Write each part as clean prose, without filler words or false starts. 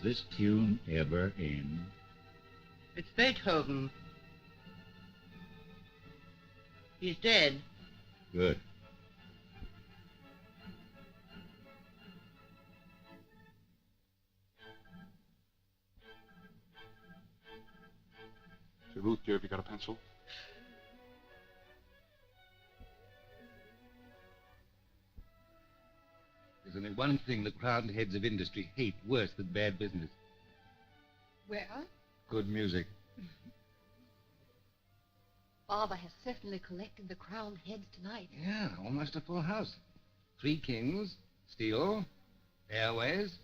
this tune ever end? It's Beethoven. He's dead. Good. Say, Ruth, dear, have you got a pencil? There's only one thing the crowned heads of industry hate worse than bad business. Well? Good music. Father has certainly collected the crowned heads tonight. Yeah, almost a full house. 3 kings, steel, airways,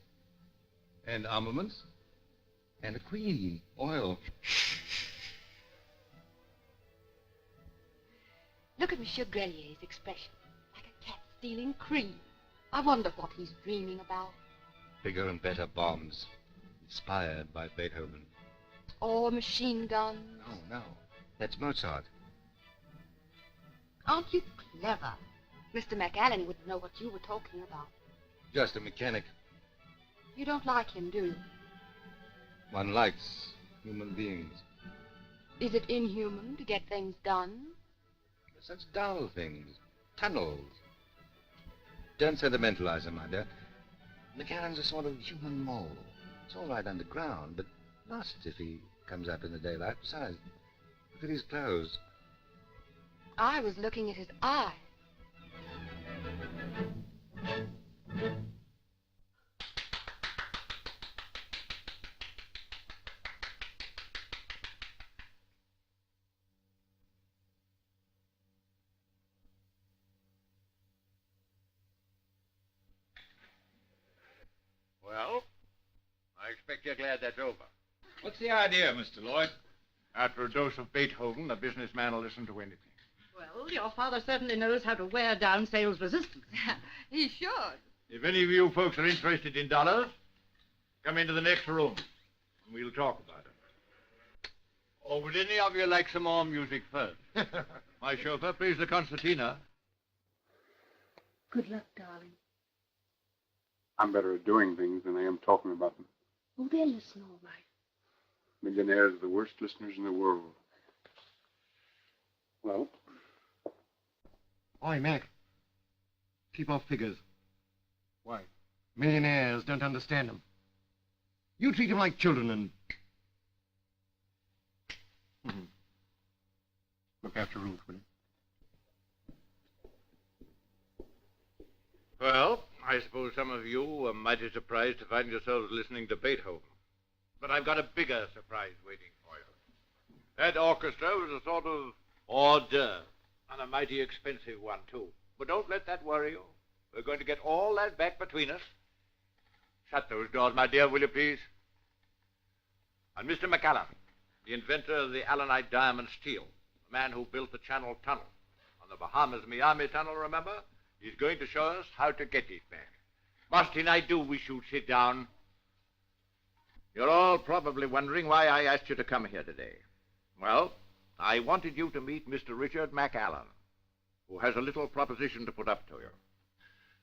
and armaments, and a queen, oil. Look at Monsieur Grelier's expression, like a cat stealing cream. I wonder what he's dreaming about. Bigger and better bombs, inspired by Beethoven. Or machine guns. No, that's Mozart. Aren't you clever? Mr. McAllen wouldn't know what you were talking about. Just a mechanic. You don't like him, do you? One likes human beings. Is it inhuman to get things done? Such dull things. Tunnels. Don't sentimentalize him, my dear. McAllen's a sort of human mole. It's all right underground, but lost if he comes up in the daylight. Besides, look at his clothes. I was looking at his eye. Well, I expect you're glad that's over. What's the idea, Mr. Lloyd? After a dose of Beethoven, a businessman will listen to anything. Well, your father certainly knows how to wear down sales resistance. He should. If any of you folks are interested in dollars, come into the next room, and we'll talk about it. Or would any of you like some more music first? My chauffeur plays the concertina. Good luck, darling. I'm better at doing things than I am talking about them. Oh, they'll listen all right. Millionaires are the worst listeners in the world. Well? Oi, Mac. Keep off figures. Why? Millionaires don't understand them. You treat them like children and... Look after Ruth, will you? Well, I suppose some of you are mighty surprised to find yourselves listening to Beethoven. But I've got a bigger surprise waiting for you. That orchestra was a sort of hors d'oeuvre, and a mighty expensive one, too. But don't let that worry you. We're going to get all that back between us. Shut those doors, my dear, will you please? And Mr. McAllen, the inventor of the Allanite diamond steel, the man who built the Channel Tunnel on the Bahamas-Miami Tunnel, remember? He's going to show us how to get it back. Mustn't I do wish you'd sit down? You're all probably wondering why I asked you to come here today. Well, I wanted you to meet Mr. Richard McAllen, who has a little proposition to put up to you.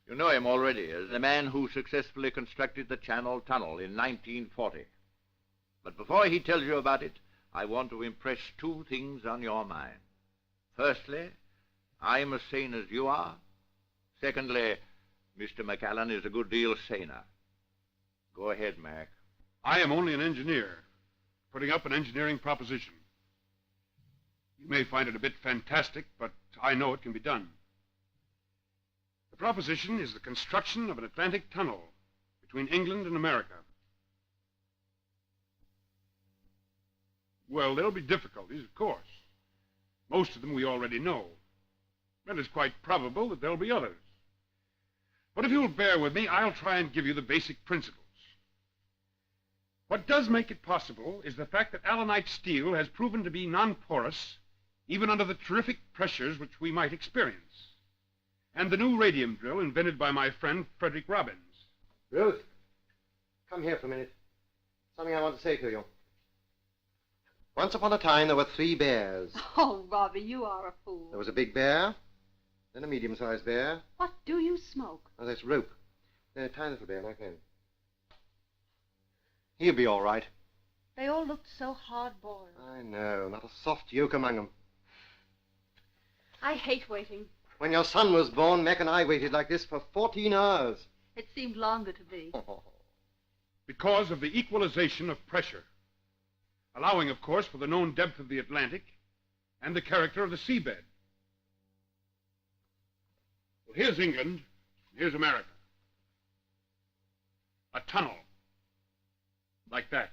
You know him already as the man who successfully constructed the Channel Tunnel in 1940. But before he tells you about it, I want to impress 2 things on your mind. Firstly, I'm as sane as you are. Secondly, Mr. McAllen is a good deal saner. Go ahead, Mac. I am only an engineer, putting up an engineering proposition. You may find it a bit fantastic, but I know it can be done. The proposition is the construction of an Atlantic tunnel between England and America. Well, there'll be difficulties, of course. Most of them we already know. And it's quite probable that there'll be others. But if you'll bear with me, I'll try and give you the basic principles. What does make it possible is the fact that Allanite steel has proven to be non-porous, even under the terrific pressures which we might experience. And the new radium drill invented by my friend Frederick Robbins. Ruth, come here for a minute. Something I want to say to you. Once upon a time, there were 3 bears. Oh, Robbie, you are a fool. There was a big bear, then a medium-sized bear. What do you smoke? Oh, that's rope. Then a tiny little bear like that. He'll be all right. They all looked so hard-boiled. I know, not a soft yolk among them. I hate waiting. When your son was born, Mac and I waited like this for 14 hours. It seemed longer to me. Because of the equalization of pressure, allowing, of course, for the known depth of the Atlantic and the character of the seabed. Well, here's England, here's America. A tunnel. Like that.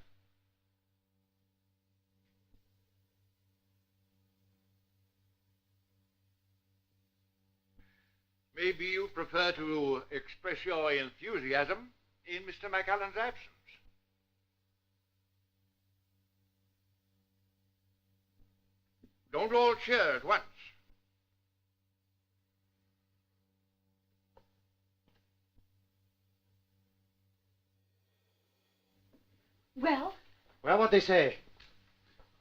Maybe you prefer to express your enthusiasm in Mr. McAllen's absence. Don't all cheer at once. Well? Well, what'd they say?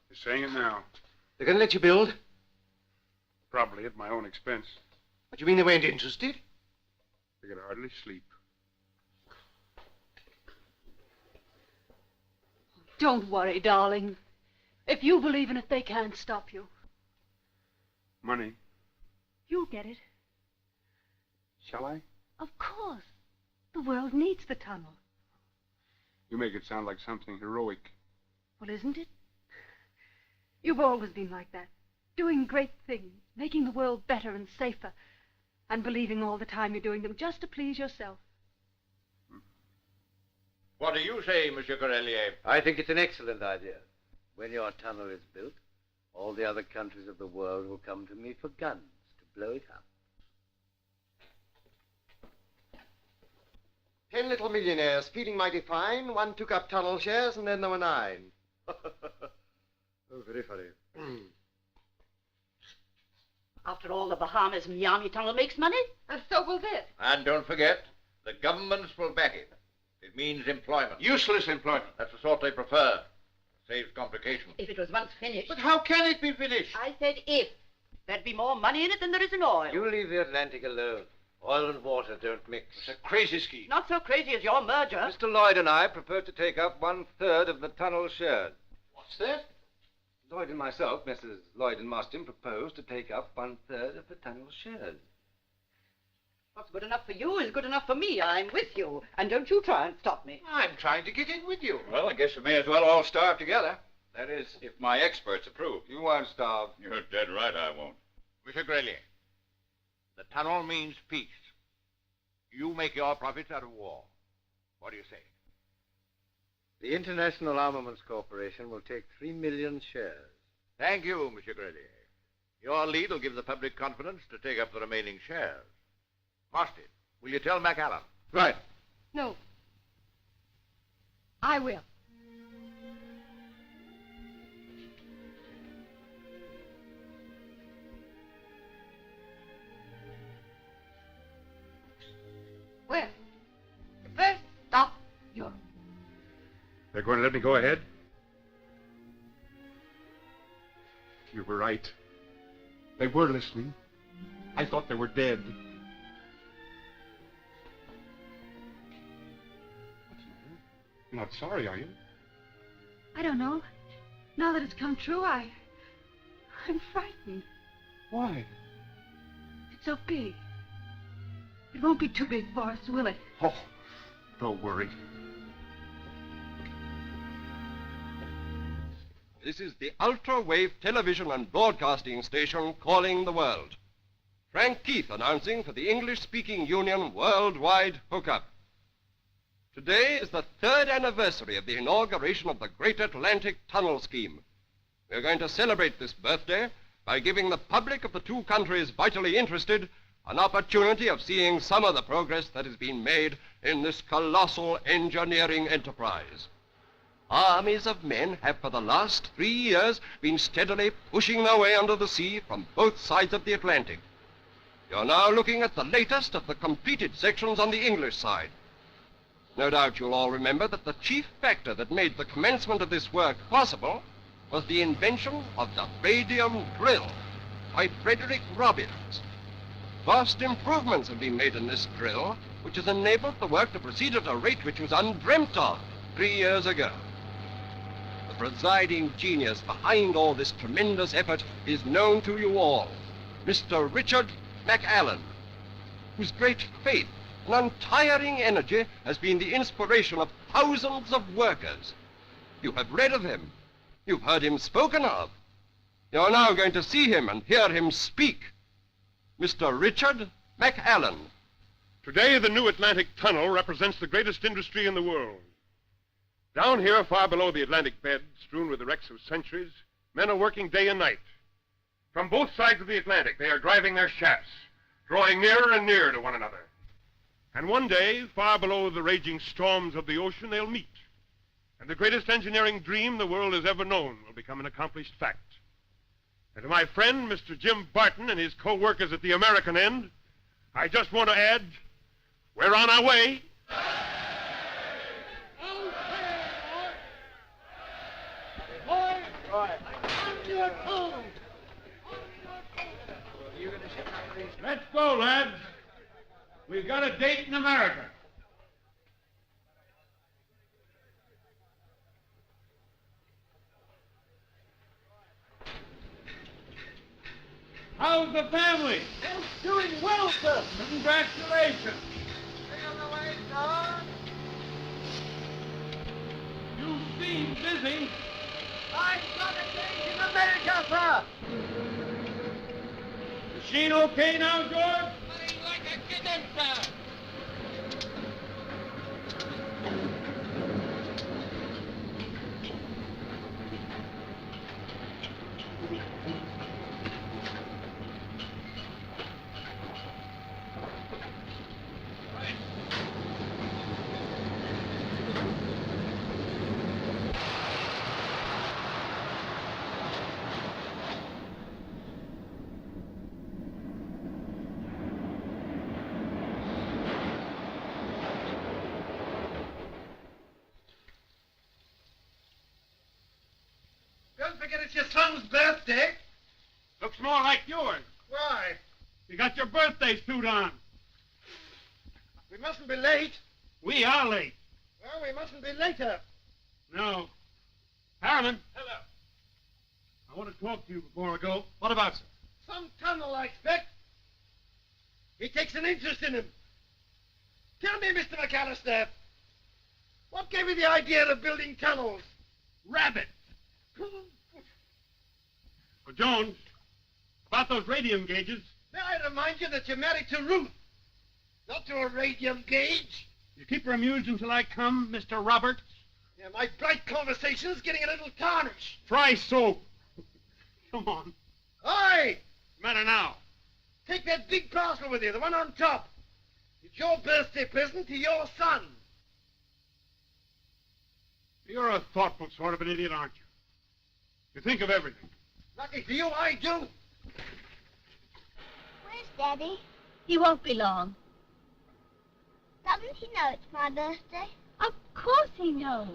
They're saying it now. They're going to let you build? Probably at my own expense. What, you mean they weren't interested? They could hardly sleep. Don't worry, darling. If you believe in it, they can't stop you. Money. You'll get it. Shall I? Of course. The world needs the tunnel. You make it sound like something heroic. Well, isn't it? You've always been like that. Doing great things, making the world better and safer, and believing all the time you're doing them just to please yourself. What do you say, Monsieur Corellier? I think it's an excellent idea. When your tunnel is built, all the other countries of the world will come to me for guns to blow it up. 10 little millionaires, feeling mighty fine. One took up tunnel shares, and then there were 9. Oh, very funny. After all, the Bahamas Miami tunnel makes money, and so will this. And don't forget, the governments will back it. It means employment. Useless employment. That's the sort they prefer. Saves complications. If it was once finished. But how can it be finished? I said if. There'd be more money in it than there is in oil. You leave the Atlantic alone. Oil and water don't mix. It's a crazy scheme. Not so crazy as your merger. Mr. Lloyd and I propose to take up 1/3 of the tunnel shares. What's that? Lloyd and myself, Messrs. Lloyd and Marston, propose to take up 1/3 of the tunnel shares. What's good enough for you is good enough for me. I'm with you. And don't you try and stop me. I'm trying to get in with you. Well, I guess we may as well all starve together. That is, if my experts approve. You won't starve. You're dead right, I won't. Monsieur Grelier, the tunnel means peace. You make your profits out of war. What do you say? The International Armaments Corporation will take 3 million shares. Thank you, Monsieur Grelier. Your lead will give the public confidence to take up the remaining shares. Marston, will you tell McAllen? Right. No. I will. Well, first stop Europe. They're going to let me go ahead? You were right. They were listening. I thought they were dead. What's the matter? You're not sorry, are you? I don't know. Now that it's come true, I'm frightened. Why? It's so big. It won't be too big for us, will it? Oh, don't worry. This is the ultra-wave television and broadcasting station calling the world. Frank Keith announcing for the English-speaking Union worldwide hookup. Today is the 3rd anniversary of the inauguration of the Great Atlantic Tunnel Scheme. We're going to celebrate this birthday by giving the public of the two countries vitally interested an opportunity of seeing some of the progress that has been made in this colossal engineering enterprise. Armies of men have for the last 3 years been steadily pushing their way under the sea from both sides of the Atlantic. You're now looking at the latest of the completed sections on the English side. No doubt you'll all remember that the chief factor that made the commencement of this work possible was the invention of the radium drill by Frederick Robbins. Vast improvements have been made in this drill, which has enabled the work to proceed at a rate which was undreamt of 3 years ago. The presiding genius behind all this tremendous effort is known to you all, Mr. Richard McAllen, whose great faith and untiring energy has been the inspiration of thousands of workers. You have read of him. You've heard him spoken of. You're now going to see him and hear him speak. Mr. Richard McAllen. Today, the new Atlantic Tunnel represents the greatest industry in the world. Down here, far below the Atlantic bed, strewn with the wrecks of centuries, men are working day and night. From both sides of the Atlantic, they are driving their shafts, drawing nearer and nearer to one another. And one day, far below the raging storms of the ocean, they'll meet. And the greatest engineering dream the world has ever known will become an accomplished fact. And to my friend, Mr. Jim Barton, and his co-workers at the American end, I just want to add, we're on our way. Let's go, lads. We've got a date in America. How's the family? It's doing well, sir. Congratulations. Stay on the way, sir. You seem busy. I've got a date in America, sir. Machine okay now, George? Running like a kitten, sir. Don't forget it's your son's birthday. Looks more like yours. Why? You got your birthday suit on. We mustn't be late. We are late. Well, we mustn't be later. No. Harriman, Hello. I want to talk to you before I go. What about, sir? Some tunnel, I expect. He takes an interest in him. Tell me, Mr. McAllister, what gave you the idea of building tunnels? Rabbit. Well, Jones, about those radium gauges. May I remind you that you're married to Ruth, not to a radium gauge? You keep her amused until I come, Mr. Roberts. Yeah, my bright conversation's getting a little tarnished. Try soap. Come on. Aye! What's the matter now? Take that big parcel with you, the one on top. It's your birthday present to your son. You're a thoughtful sort of an idiot, aren't you? You think of everything. Lucky for you, I do. Where's Daddy? He won't be long. Doesn't he know it's my birthday? Of course he knows.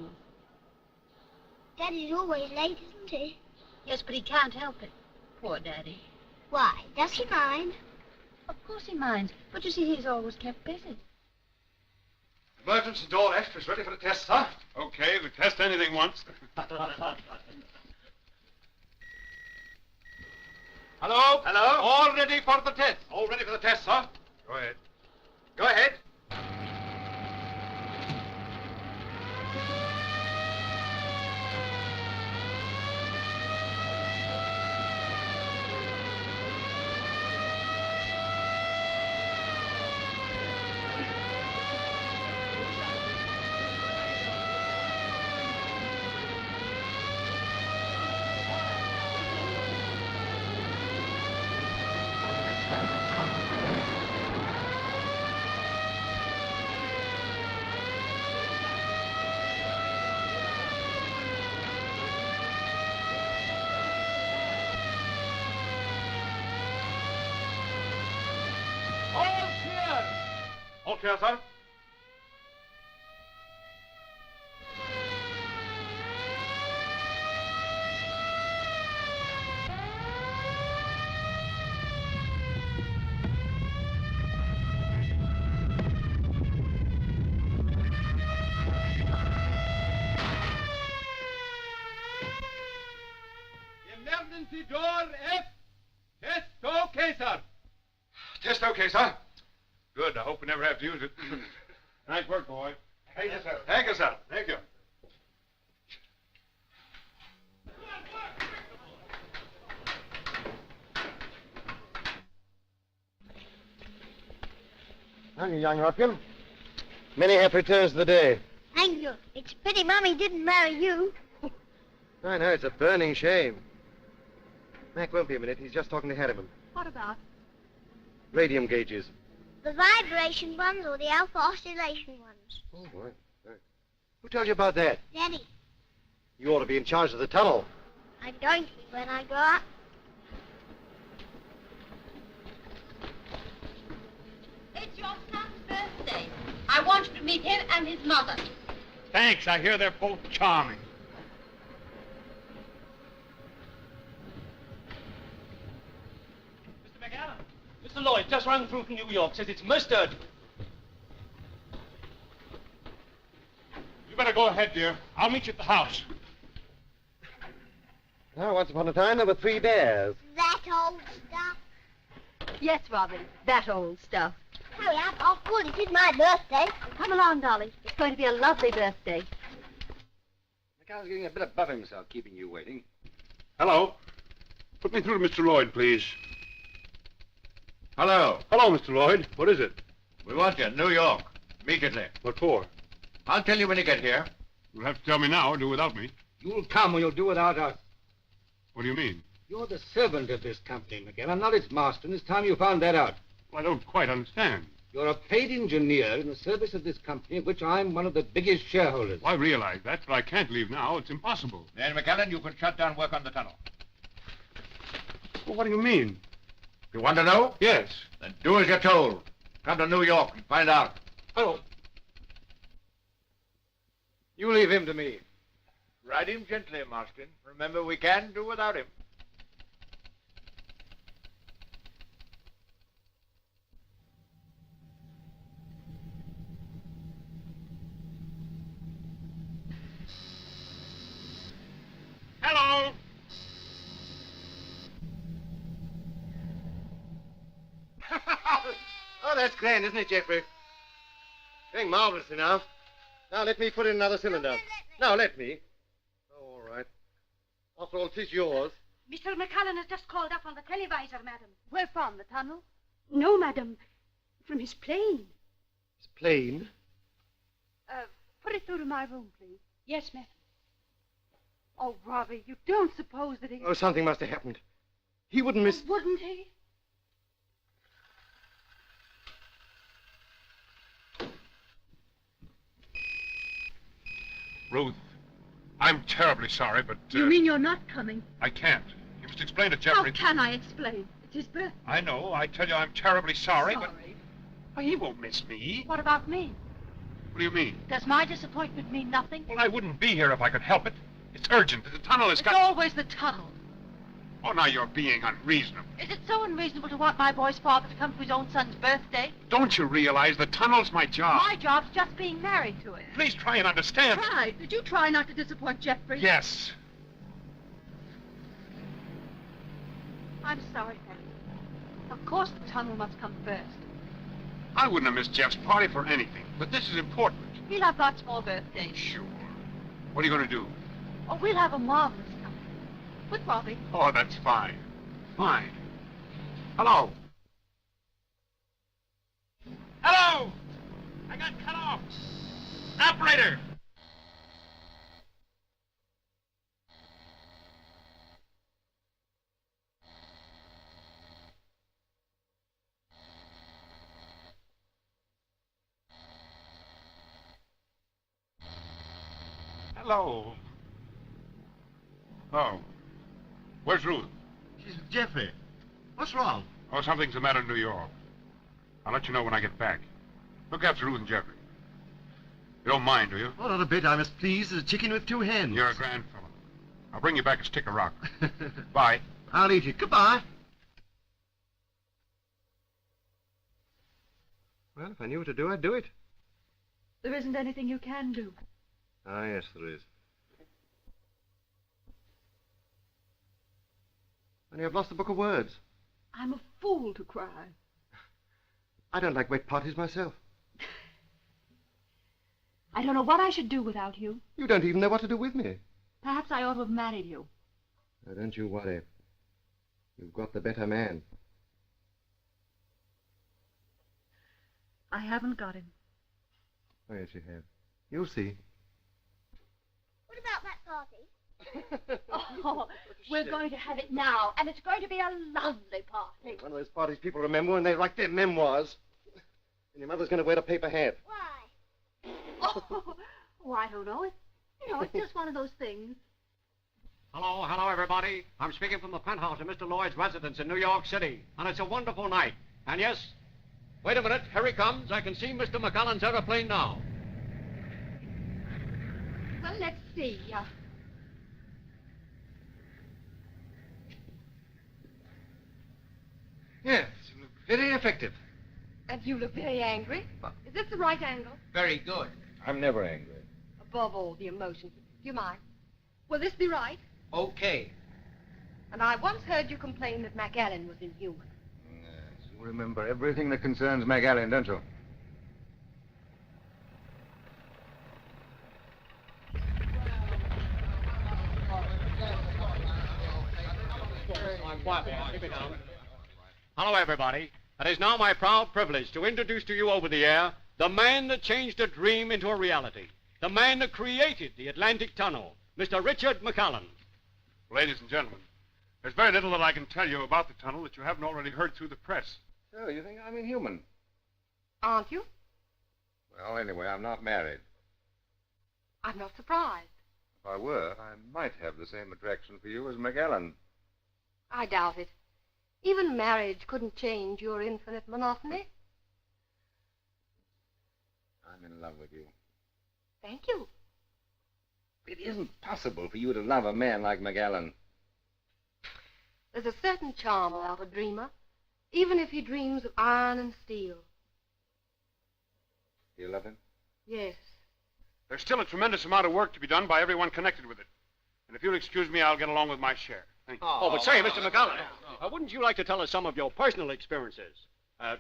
Daddy's always late, isn't he? Yes, but he can't help it. Poor Daddy. Why? Does he mind? Of course he minds, but you see, he's always kept busy. Emergency door left is ready for the test, sir. Okay, we test anything once. Hello? Hello? All ready for the test. All ready for the test, sir? Go ahead. Go ahead. All clear, sir? Sidor F. Testo Caesar. Test okay, sir. Good. I hope we never have to use it. Nice work, boy. Thank you, sir. Thank you, sir. Thank you. Thank you, young ruffian. Many happy returns of the day. Thank you. It's a pity Mummy didn't marry you. I know, it's a burning shame. Mac won't be a minute. He's just talking to Harriman. What about? Radium gauges. The vibration ones or the alpha oscillation ones? Oh, boy. Right. Who told you about that? Daddy, You ought to be in charge of the tunnel. I'm going to be when I grow up. It's your son's birthday. I want you to meet him and his mother. Thanks. I hear they're both charming. Mr. McAllen, Mr. Lloyd just rang through from New York. Says it's most urgent. You better go ahead, dear. I'll meet you at the house. Now, once upon a time, there were 3 bears. That old stuff. Yes, Robbie, that old stuff. Hurry up, I'll call it. It's my birthday. Come along, Dolly. It's going to be a lovely birthday. McAllen's getting a bit above himself, keeping you waiting. Hello. Put me through to Mr. Lloyd, please. Hello. Hello, Mr. Lloyd. What is it? We want you in New York. Immediately. What for? I'll tell you when you get here. You'll have to tell me now or do without me. You'll come or you'll do without us. What do you mean? You're the servant of this company, McAllen, not its master, and it's time you found that out. Well, I don't quite understand. You're a paid engineer in the service of this company, of which I'm one of the biggest shareholders. Well, I realize that, but I can't leave now. It's impossible. Then, McAllen, you can shut down work on the tunnel. Well, what do you mean? You want to know? Yes. Then do as you're told. Come to New York and find out. Oh. You leave him to me. Ride him gently, Marston. Remember, we can do without him. Hello. Oh, that's grand, isn't it, Jeffrey? Doing marvelously now. Now, let me put in another cylinder. Now, let me. Oh, all right. After all, 'tis yours. Mr. McAllen has just called up on the televisor, madam. Where from, the tunnel? No, madam. From his plane. It's plain. Put it through to my room, please. Yes, madam. Oh, Robbie, you don't suppose that he... Oh, something must have happened. He wouldn't miss... Wouldn't he? Ruth, I'm terribly sorry, but... You mean you're not coming? I can't. You must explain to Jeffrey... How can I explain? It's his birthday. I know. I tell you I'm terribly sorry, but... Sorry. Well, he won't miss me. What about me? What do you mean? Does my disappointment mean nothing? Well, I wouldn't be here if I could help it. It's urgent. The tunnel has It's got... always the tunnel. Oh, now you're being unreasonable. Is it so unreasonable to want my boy's father to come to his own son's birthday? Don't you realize the tunnel's my job? My job's just being married to it. Please try and understand. Try. Did you try not to disappoint Jeffrey? Yes. I'm sorry, Penny. Of course the tunnel must come first. I wouldn't have missed Jeff's party for anything, but this is important. He'll have lots more birthdays. Sure. What are you going to do? Oh, we'll have a marvelous company. With Robbie. Oh, that's fine. Fine. Hello. Hello! I got cut off. Operator! Hello. Oh. Where's Ruth? She's with Jeffrey. What's wrong? Oh, something's the matter in New York. I'll let you know when I get back. Look after Ruth and Jeffrey. You don't mind, do you? Oh, not a bit. I'm as pleased as a chicken with 2 hens. You're a grand fellow. I'll bring you back a stick of rock. Bye. I'll eat it. Goodbye. Well, if I knew what to do, I'd do it. There isn't anything you can do. Ah, yes, there is. Only I've lost the book of words. I'm a fool to cry. I don't like wet parties myself. I don't know what I should do without you. You don't even know what to do with me. Perhaps I ought to have married you. Oh, don't you worry. You've got the better man. I haven't got him. Oh, yes, you have. You'll see. What about that party? Oh, we're going to have it now, and it's going to be a lovely party. One of those parties people remember when they write their memoirs. And your mother's going to wear a paper hat. Why? Oh, I don't know. It's just one of those things. Hello, everybody. I'm speaking from the penthouse of Mr. Lloyd's residence in New York City, and it's a wonderful night. And yes, wait a minute, here he comes. I can see Mr. McCallan's aeroplane now. Well, let's see. Yes, you look very effective. And you look very angry. Is this the right angle? Very good. I'm never angry. Above all, the emotion. Do you mind? Will this be right? Okay. And I once heard you complain that MacAllen was inhuman. Yes, you remember everything that concerns MacAllen, don't you? Hello, everybody. It is now my proud privilege to introduce to you over the air the man that changed a dream into a reality, the man that created the Atlantic Tunnel, Mr. Richard McCallan. Ladies and gentlemen, there's very little that I can tell you about the tunnel that you haven't already heard through the press. So, you think I'm inhuman? Aren't you? Well, anyway, I'm not married. I'm not surprised. If I were, I might have the same attraction for you as MacAllen. I doubt it. Even marriage couldn't change your infinite monotony. I'm in love with you. Thank you. It isn't possible for you to love a man like MacAllen. There's a certain charm about a dreamer, even if he dreams of iron and steel. You love him? Yes. There's still a tremendous amount of work to be done by everyone connected with it. And if you'll excuse me, I'll get along with my share. Thank you. Oh, but say, Mr. McCallan, wouldn't you like to tell us some of your personal experiences?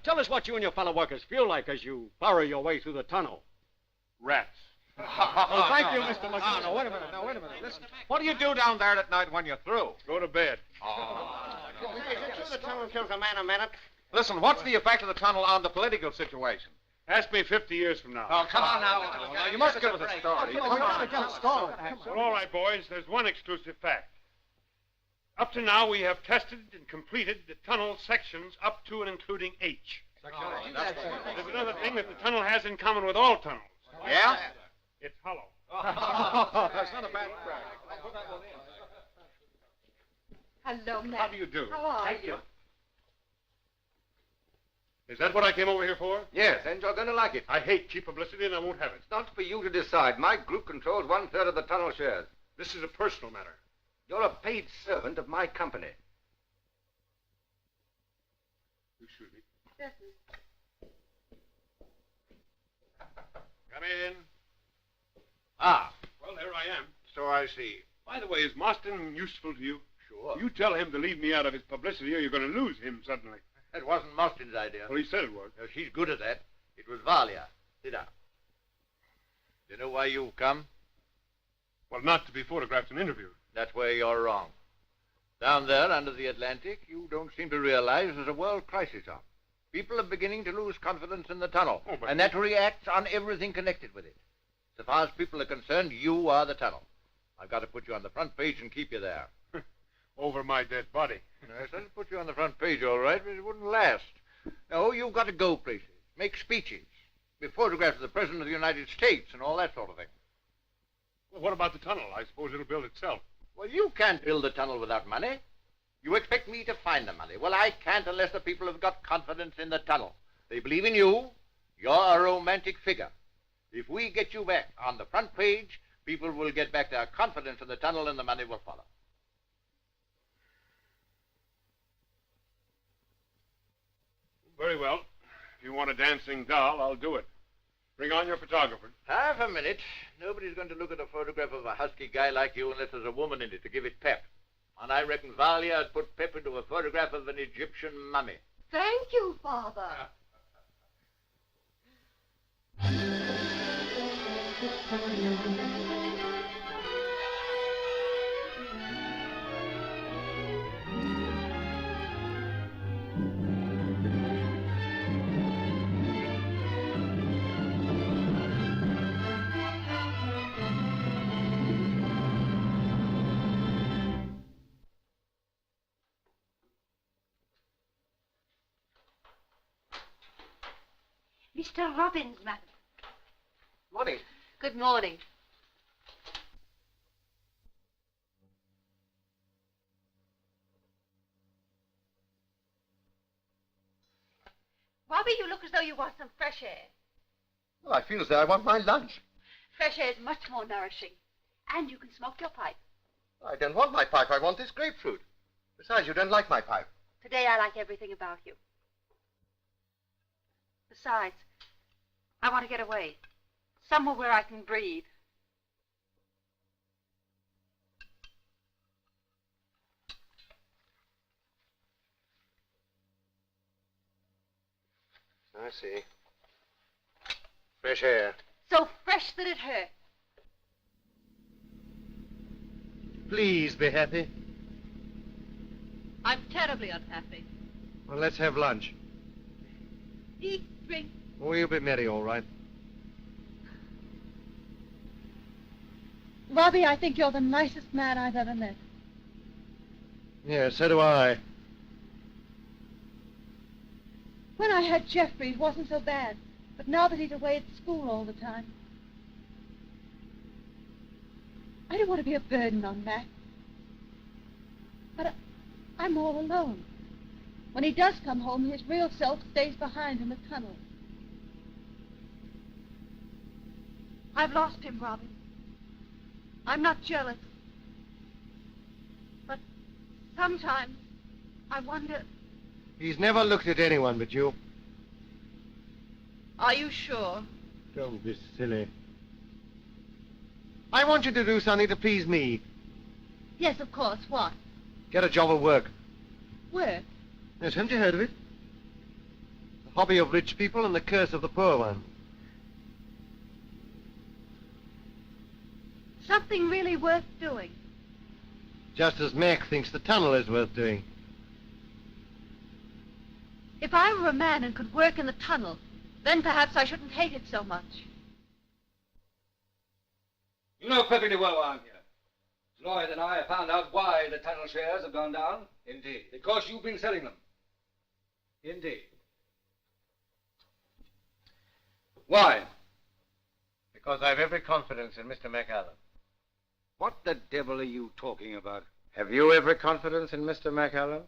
Tell us what you and your fellow workers feel like as you burrow your way through the tunnel. Rats. Oh, thank you, Mr. McCallan. Now, wait a minute. Listen. What do you do down there at night when you're through? Go to bed. Is it true the tunnel kills a man a minute? Listen, what's the effect of the tunnel on the political situation? Ask me 50 years from now. Oh, come on now. You must give us a story. Come on. Well, all right, boys. There's one exclusive fact. Up to now, we have tested and completed the tunnel sections up to and including H. There's another thing that the tunnel has in common with all tunnels. Yeah? It's hollow. That's not a bad brag. Hello, Matt. How do you do? How are you? Is that what I came over here for? Yes, and you're going to like it. I hate cheap publicity, and I won't have it. It's not for you to decide. My group controls 1/3 of the tunnel shares. This is a personal matter. You're a paid servant of my company. Excuse me. Yes, Come in. Ah, Well, there I am. so I see. By the way, is Marston useful to you? Sure. You tell him to leave me out of his publicity, or you're going to lose him suddenly. That wasn't Marston's idea. Well, he said it was. No, she's good at that. It was Valia. Sit down. Do you know why you've come? Well, not to be photographed and interviewed. That's where you're wrong. Down there under the Atlantic, you don't seem to realize there's a world crisis on. People are beginning to lose confidence in the tunnel, and that reacts on everything connected with it. So far as people are concerned, you are the tunnel. I've got to put you on the front page and keep you there. Over my dead body. Yes, I'll put you on the front page, all right, but it wouldn't last. No, you've got to go places, make speeches, be photographed of the President of the United States and all that sort of thing. Well, what about the tunnel? I suppose it'll build itself. Well, you can't build a tunnel without money. You expect me to find the money. Well, I can't unless the people have got confidence in the tunnel. They believe in you. You're a romantic figure. If we get you back on the front page, people will get back their confidence in the tunnel and the money will follow. Very well. If you want a dancing doll, I'll do it. Bring on your photographer. Half a minute. Nobody's going to look at a photograph of a husky guy like you unless there's a woman in it to give it pep. And I reckon Valia had put Pip into a photograph of an Egyptian mummy. Thank you, Father. Mr. Robbins, madam. Morning. Good morning. Bobby, you look as though you want some fresh air. Well, I feel as though I want my lunch. Fresh air is much more nourishing. And you can smoke your pipe. I don't want my pipe. I want this grapefruit. Besides, you don't like my pipe. Today I like everything about you. Besides, I want to get away. Somewhere where I can breathe. I see. Fresh air. So fresh that it hurt. Please be happy. I'm terribly unhappy. Well, let's have lunch. Eat, drink. Oh, you'll be merry, all right. Robbie, I think you're the nicest man I've ever met. Yes, so do I. When I had Jeffrey, it wasn't so bad. But now that he's away at school all the time, I don't want to be a burden on Mac. But I'm all alone. When he does come home, his real self stays behind in the tunnel. I've lost him, Robin. I'm not jealous. But sometimes I wonder... He's never looked at anyone but you. Are you sure? Don't be silly. I want you to do something to please me. Yes, of course. What? Get a job of work. Where? Yes, haven't you heard of it? The hobby of rich people and the curse of the poor ones. Something really worth doing. Just as Mac thinks the tunnel is worth doing. If I were a man and could work in the tunnel, then perhaps I shouldn't hate it so much. You know perfectly well why I'm here. Lloyd and I have found out why the tunnel shares have gone down. Indeed. Because you've been selling them. Indeed. Why? Because I've every confidence in Mr. McAllen. What the devil are you talking about? Have you every confidence in Mr. McAllen?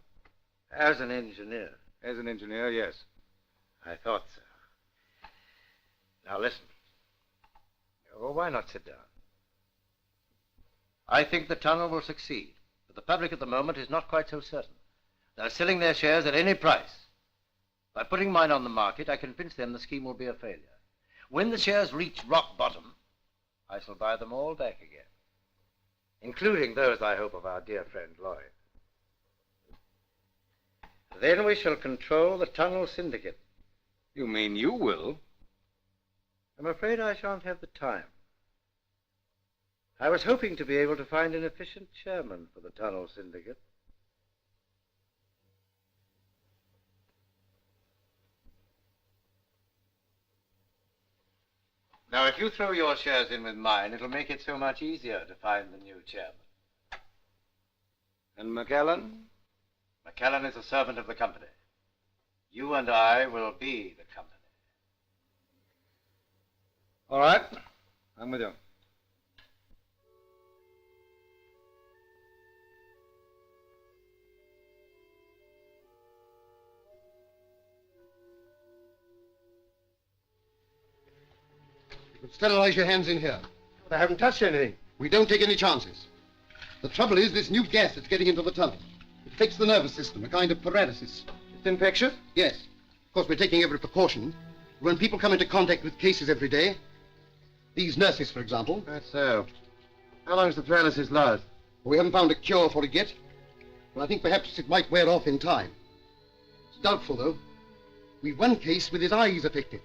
As an engineer. As an engineer, yes. I thought so. Now listen. Oh, why not sit down? I think the tunnel will succeed, but the public at the moment is not quite so certain. They're selling their shares at any price. By putting mine on the market, I convince them the scheme will be a failure. When the shares reach rock bottom, I shall buy them all back again, including those, I hope, of our dear friend Lloyd. Then we shall control the tunnel syndicate. You mean you will? I'm afraid I shan't have the time. I was hoping to be able to find an efficient chairman for the tunnel syndicate. Now, if you throw your shares in with mine, it'll make it so much easier to find the new chairman. And McAllen? McAllen is a servant of the company. You and I will be the company. All right. I'm with you. But sterilize your hands in here. But I haven't touched anything. We don't take any chances. The trouble is this new gas that's getting into the tunnel. It affects the nervous system, a kind of paralysis. It's infectious? Yes. Of course, we're taking every precaution. When people come into contact with cases every day, these nurses, for example. That's so. How long does the paralysis last? We haven't found a cure for it yet, Well, I think perhaps it might wear off in time. It's doubtful, though. We've one case with his eyes affected.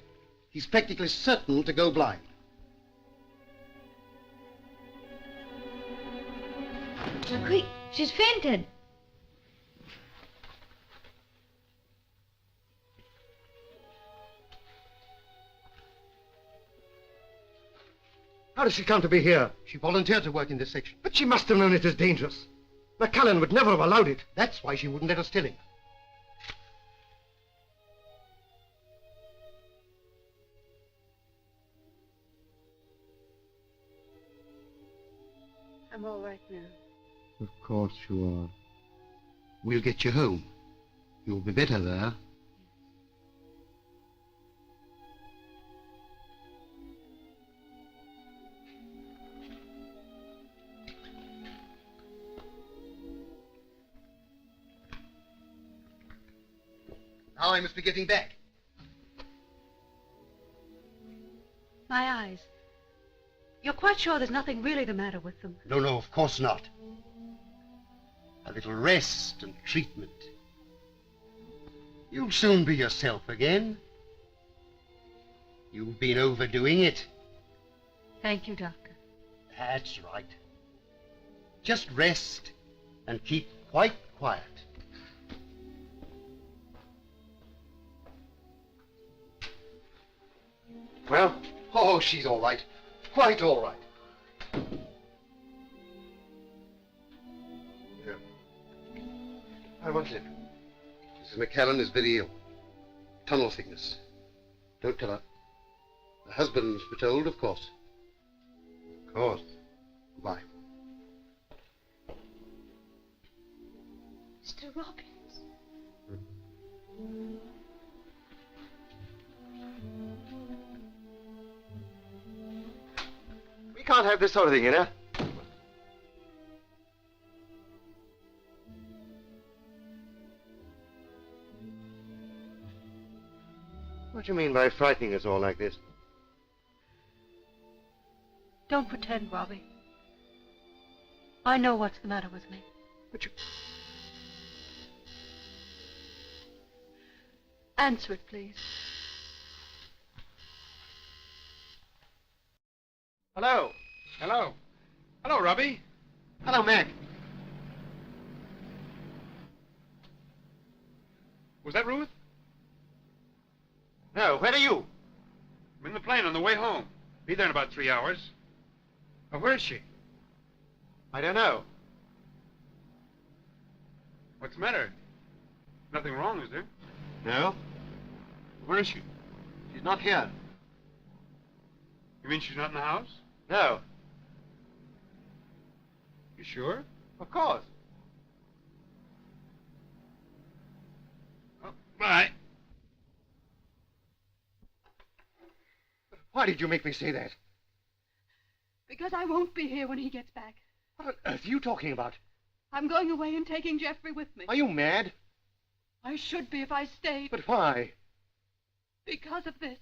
He's practically certain to go blind. Quick, she's fainted. How does she come to be here? She volunteered to work in this section. But she must have known it is dangerous. McCallan would never have allowed it. That's why she wouldn't let us tell him. I'm all right now. Of course you are. We'll get you home. You'll be better there. Now I must be getting back. My eyes. You're quite sure there's nothing really the matter with them? No, no, of course not. A little rest and treatment. You'll soon be yourself again. You've been overdoing it. Thank you, Doctor. That's right. Just rest and keep quite quiet. Well? Oh, she's all right. Quite all right. Yeah. I want it. Mrs. McCallan is very ill. Tunnel sickness. Don't tell her. Her husband must be told, of course. Of course. Goodbye. Mr. Robbins. We can't have this sort of thing, you know. What do you mean by frightening us all like this? Don't pretend, Robbie. I know what's the matter with me. But you... Answer it, please. Hello. Hello. Hello, Robbie. Hello, Mac. Was that Ruth? No, where are you? I'm in the plane on the way home. Be there in about 3 hours. Where is she? I don't know. What's the matter? Nothing wrong, is there? No, Where is she? she's not here. You mean she's not in the house? No, You sure? of course. Oh, bye. Why did you make me say that? Because I won't be here when he gets back. What on earth are you talking about? I'm going away and taking Jeffrey with me. Are you mad? I should be if I stayed. But why? Because of this.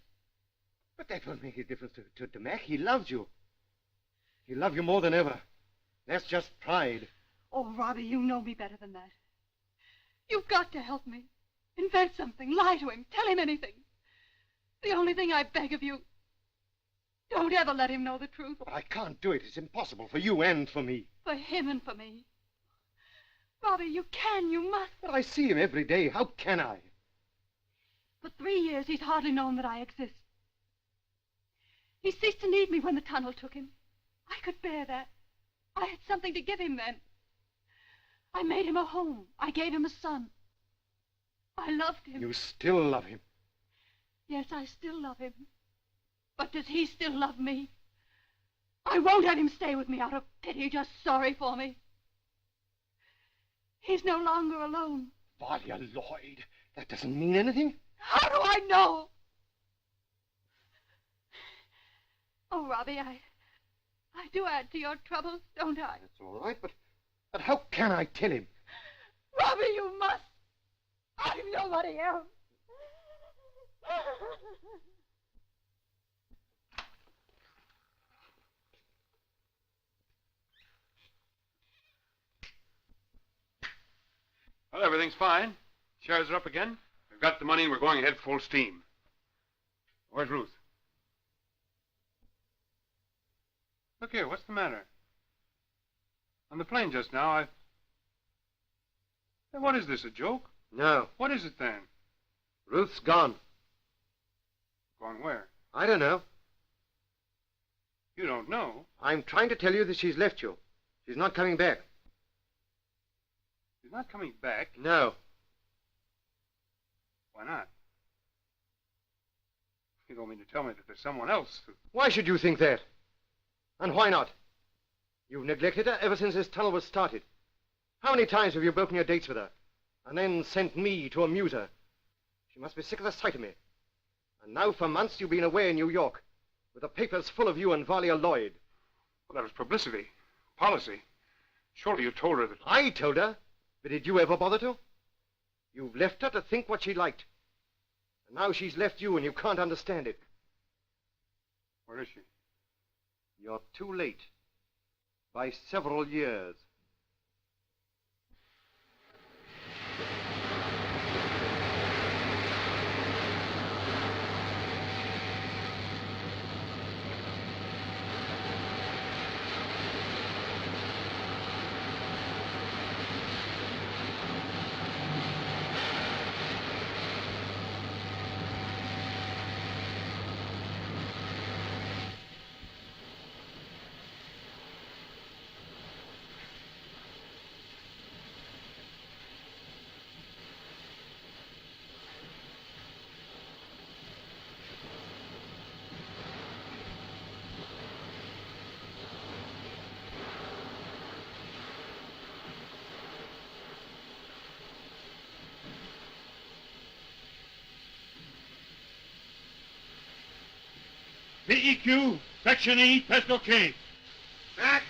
But that won't make a difference to Mac. He loves you. He'll love you more than ever. That's just pride. Oh, Robbie, you know me better than that. You've got to help me. Invent something. Lie to him. Tell him anything. The only thing I beg of you, don't ever let him know the truth. But I can't do it. It's impossible for you and for me. For him and for me. Robbie, you can, you must. But I see him every day. How can I? For 3 years, he's hardly known that I exist. He ceased to need me when the tunnel took him. I could bear that. I had something to give him then. I made him a home. I gave him a son. I loved him. You still love him. Yes, I still love him. But does he still love me? I won't have him stay with me out of pity, just sorry for me. He's no longer alone. Valia Lloyd, that doesn't mean anything. How do I know? Oh, Robbie, I do add to your troubles, don't I? That's all right, but how can I tell him? Robbie, you must. I've nobody else. Well, everything's fine. Shares are up again. We've got the money and we're going ahead full steam. Where's Ruth? Look here, what's the matter? On the plane just now, Hey, what is this, a joke? No. What is it then? Ruth's gone. Gone where? I don't know. You don't know? I'm trying to tell you that she's left you. She's not coming back. She's not coming back? No. Why not? You don't mean to tell me that there's someone else who... Why should you think that? And why not? You've neglected her ever since this tunnel was started. How many times have you broken your dates with her? And then sent me to amuse her? She must be sick of the sight of me. And now for months you've been away in New York, with the papers full of you and Valia Lloyd. Well, that was publicity. Policy. Surely you told her that... I told her? But did you ever bother to? You've left her to think what she liked. And now she's left you and you can't understand it. Where is she? You're too late. By several years. PEQ, Section E, test OK. Back.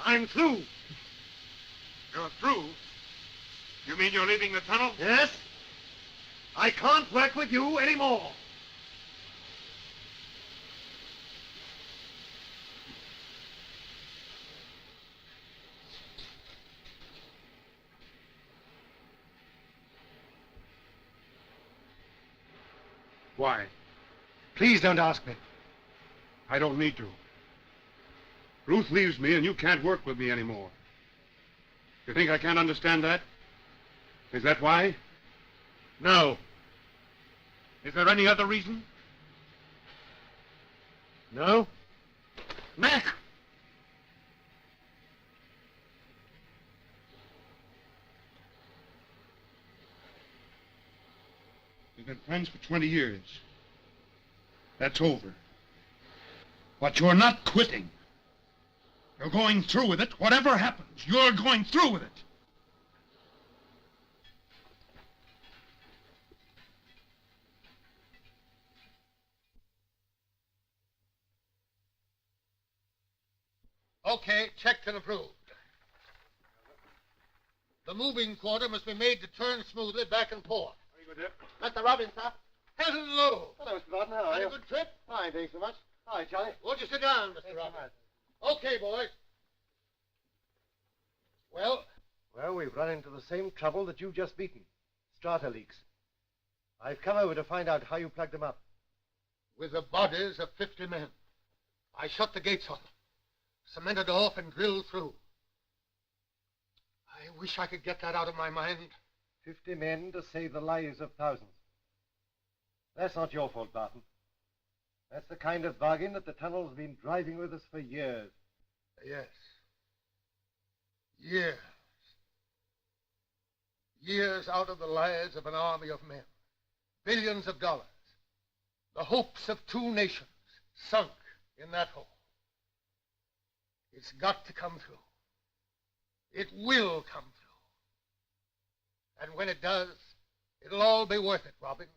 I'm through. You're through? You mean you're leaving the tunnel? Yes? I can't work with you anymore. Why? Please don't ask me. I don't need to. Ruth leaves me and you can't work with me anymore. You think I can't understand that? Is that why? No. Is there any other reason? No? Mac! We've been friends for 20 years. That's over. But you're not quitting. You're going through with it. Whatever happens, you're going through with it. Okay, checked and approved. The moving quarter must be made to turn smoothly back and forth. Very good, Mr. Robbins, sir. Hello. Hello, Mr. Barton. How are Had you? a good trip? Fine, thanks so much. Hi, Charlie. Won't you sit down, Mr. Robbins? Okay, boys. Well? Well, we've run into the same trouble that you've just beaten. Strata leaks. I've come over to find out how you plugged them up. With the bodies of 50 men. I shut the gates on them, cemented off and drilled through. I wish I could get that out of my mind. 50 men to save the lives of thousands. That's not your fault, Barton. That's the kind of bargain that the tunnel's been driving with us for years. Yes. Years. Years out of the lives of an army of men. Billions of dollars. The hopes of 2 nations sunk in that hole. It's got to come through. It will come through. And when it does, it'll all be worth it, Robbins.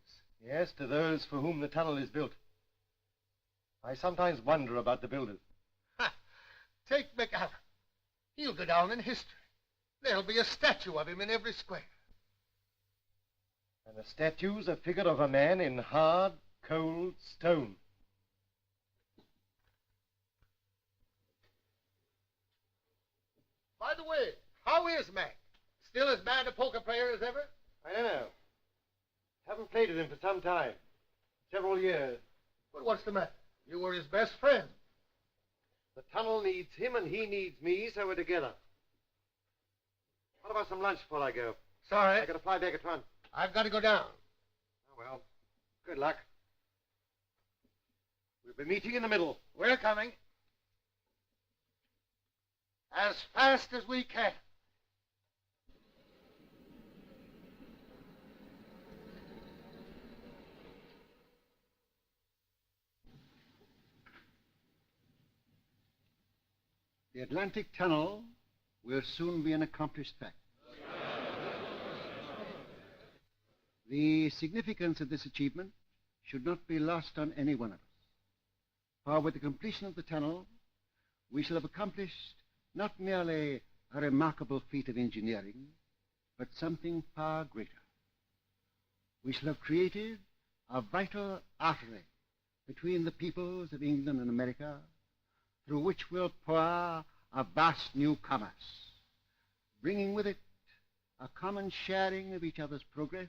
Yes, to those for whom the tunnel is built. I sometimes wonder about the builders. Ha! Take McAllen. He'll go down in history. There'll be a statue of him in every square. And the statue's a figure of a man in hard, cold stone. the way, how is Mac? Still as bad a poker player as ever? I don't know. Haven't played with him for some time. Several years. But what's the matter? You were his best friend. The tunnel needs him and he needs me, so we're together. What about some lunch before I go? Sorry. I gotta fly back at once. I've got to go down. Oh, well. Good luck. We'll be meeting in the middle. We're coming. As fast as we can. The Atlantic Tunnel will soon be an accomplished fact. The significance of this achievement should not be lost on any one of us. For with the completion of the tunnel, we shall have accomplished not merely a remarkable feat of engineering, but something far greater. We shall have created a vital artery between the peoples of England and America, through which will pour a vast new commerce, bringing with it a common sharing of each other's progress,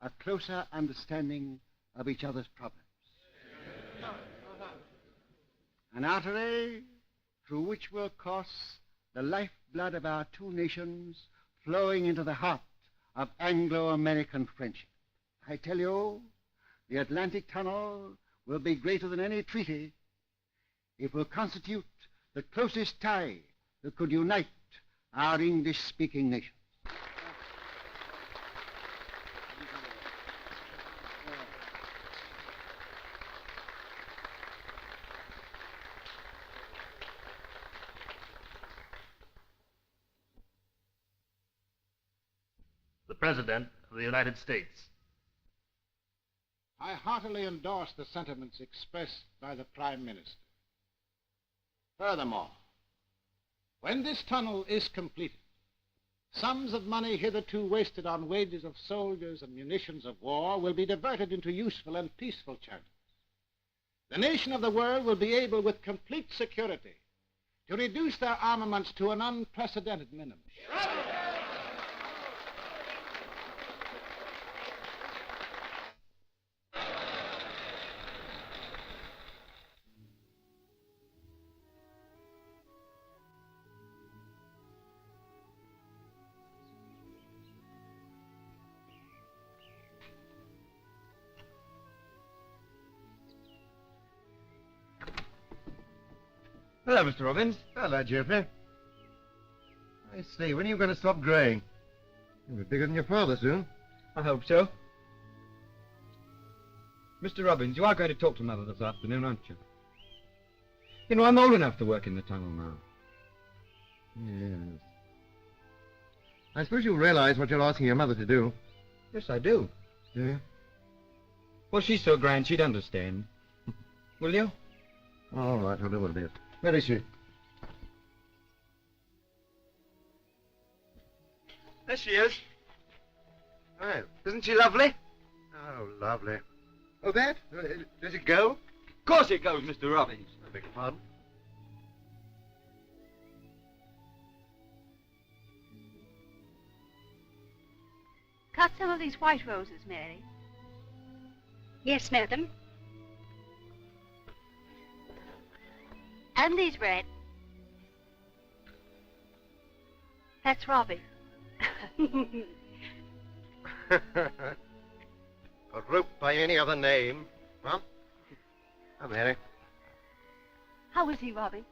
a closer understanding of each other's problems. An artery through which will course the lifeblood of our two nations flowing into the heart of Anglo-American friendship. I tell you, the Atlantic Tunnel will be greater than any treaty. It will constitute the closest tie that could unite our English-speaking nations. The President of the United States. I heartily endorse the sentiments expressed by the Prime Minister. Furthermore, when this tunnel is completed, sums of money hitherto wasted on wages of soldiers and munitions of war will be diverted into useful and peaceful channels. The nation of the world will be able, with complete security, to reduce their armaments to an unprecedented minimum. Hello, Mr. Robbins. Hello, Geoffrey. I say, when are you going to stop growing? You'll be bigger than your father soon. I hope so. Mr. Robbins, you are going to talk to Mother this afternoon, aren't you? You know, I'm old enough to work in the tunnel now. Yes. I suppose you realize what you're asking your mother to do. Yes, I do. Do you? Well, she's so grand, she'd understand. Will you? All right, I'll do what it is. Where is she? There she is. Oh, Isn't she lovely? oh, lovely. Oh, that? Does it go? Of course it goes, Mr. Robbins. I beg your pardon. Cut some of these white roses, Mary. Yes, madam. And these red. That's Robbie. A rope by any other name, huh? Oh, Mary. How is he, Robbie?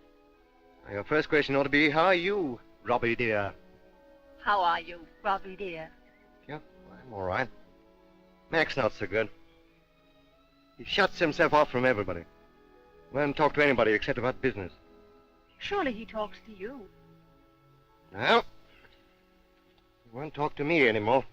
Your first question ought to be, how are you, Robbie dear? How are you, Robbie dear? Yeah, I'm all right. Mac's not so good. He shuts himself off from everybody. Won't talk to anybody except about business. Surely he talks to you. No. He won't talk to me anymore.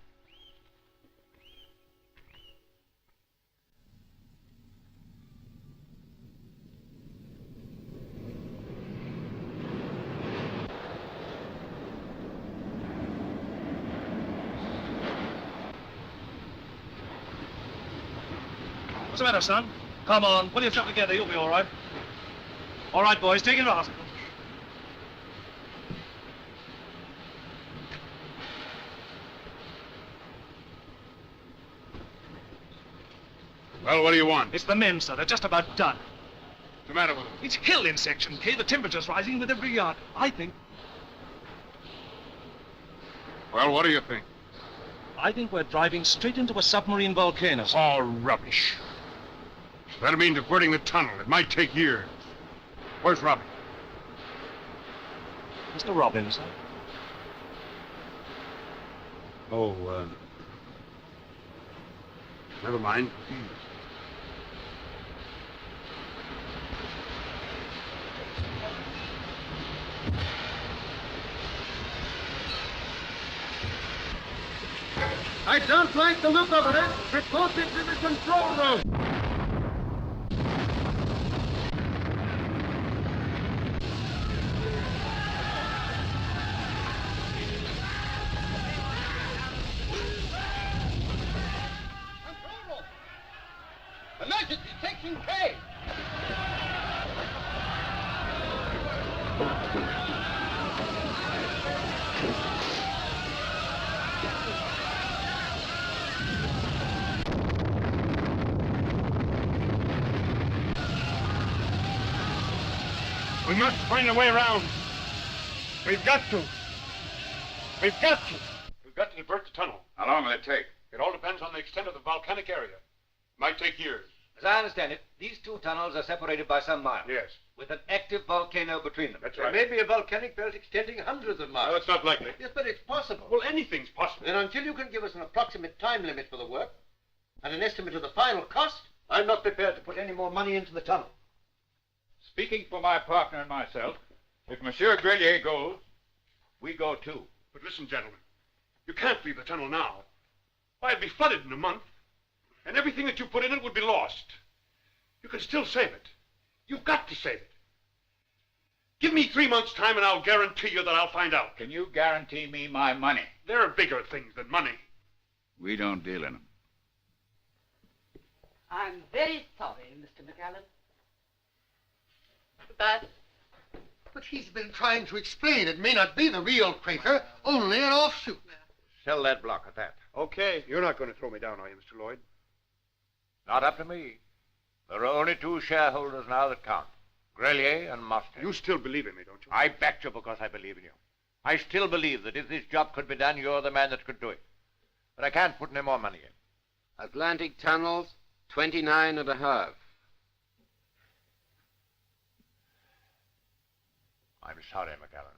What's the matter, son? Come on, pull yourself together, you'll be all right. All right, boys, take it off. Well, what do you want? It's the men, sir. They're just about done. What's the matter with them? It's hell in Section K. The temperature's rising with every yard. I think Well, what do you think? we're driving straight into a submarine volcano. All rubbish. That'll mean diverting the tunnel. It might take years. Where's Robbie? Mr. Robbins, sir. Oh, never mind. I don't like the look of it. Report it to the control room. Emergency, Section K. We must find a way around. We've got to. We've got to. We've got to divert the tunnel. How long will it take? It all depends on the extent of the volcanic area. It might take years. As I understand it, these two tunnels are separated by some miles. Yes. With an active volcano between them. That's There right. may be a volcanic belt extending hundreds of miles. No, it's not likely. Yes, but it's possible. Well, anything's possible. Then until you can give us an approximate time limit for the work and an estimate of the final cost, I'm not prepared to put any more money into the tunnel. Speaking for my partner and myself, if Monsieur Grelier goes, we go too. But listen, gentlemen. You can't leave the tunnel now. Why, it'd be flooded in a month. And everything that you put in it would be lost. You can still save it. You've got to save it. Give me 3 months' time and I'll guarantee you that I'll find out. Can you guarantee me my money? There are bigger things than money. We don't deal in them. I'm very sorry, Mr. McAllen. But he's been trying to explain it may not be the real crater, only an offshoot. Sell that block at that. Okay. You're not going to throw me down, are you, Mr. Lloyd? Not up to me. There are only two shareholders now that count. Grelier and Mustang. You still believe in me, don't you? I backed you because I believe in you. I still believe that if this job could be done, you're the man that could do it. But I can't put any more money in. Atlantic tunnels, 29.5. I'm sorry, McAllen.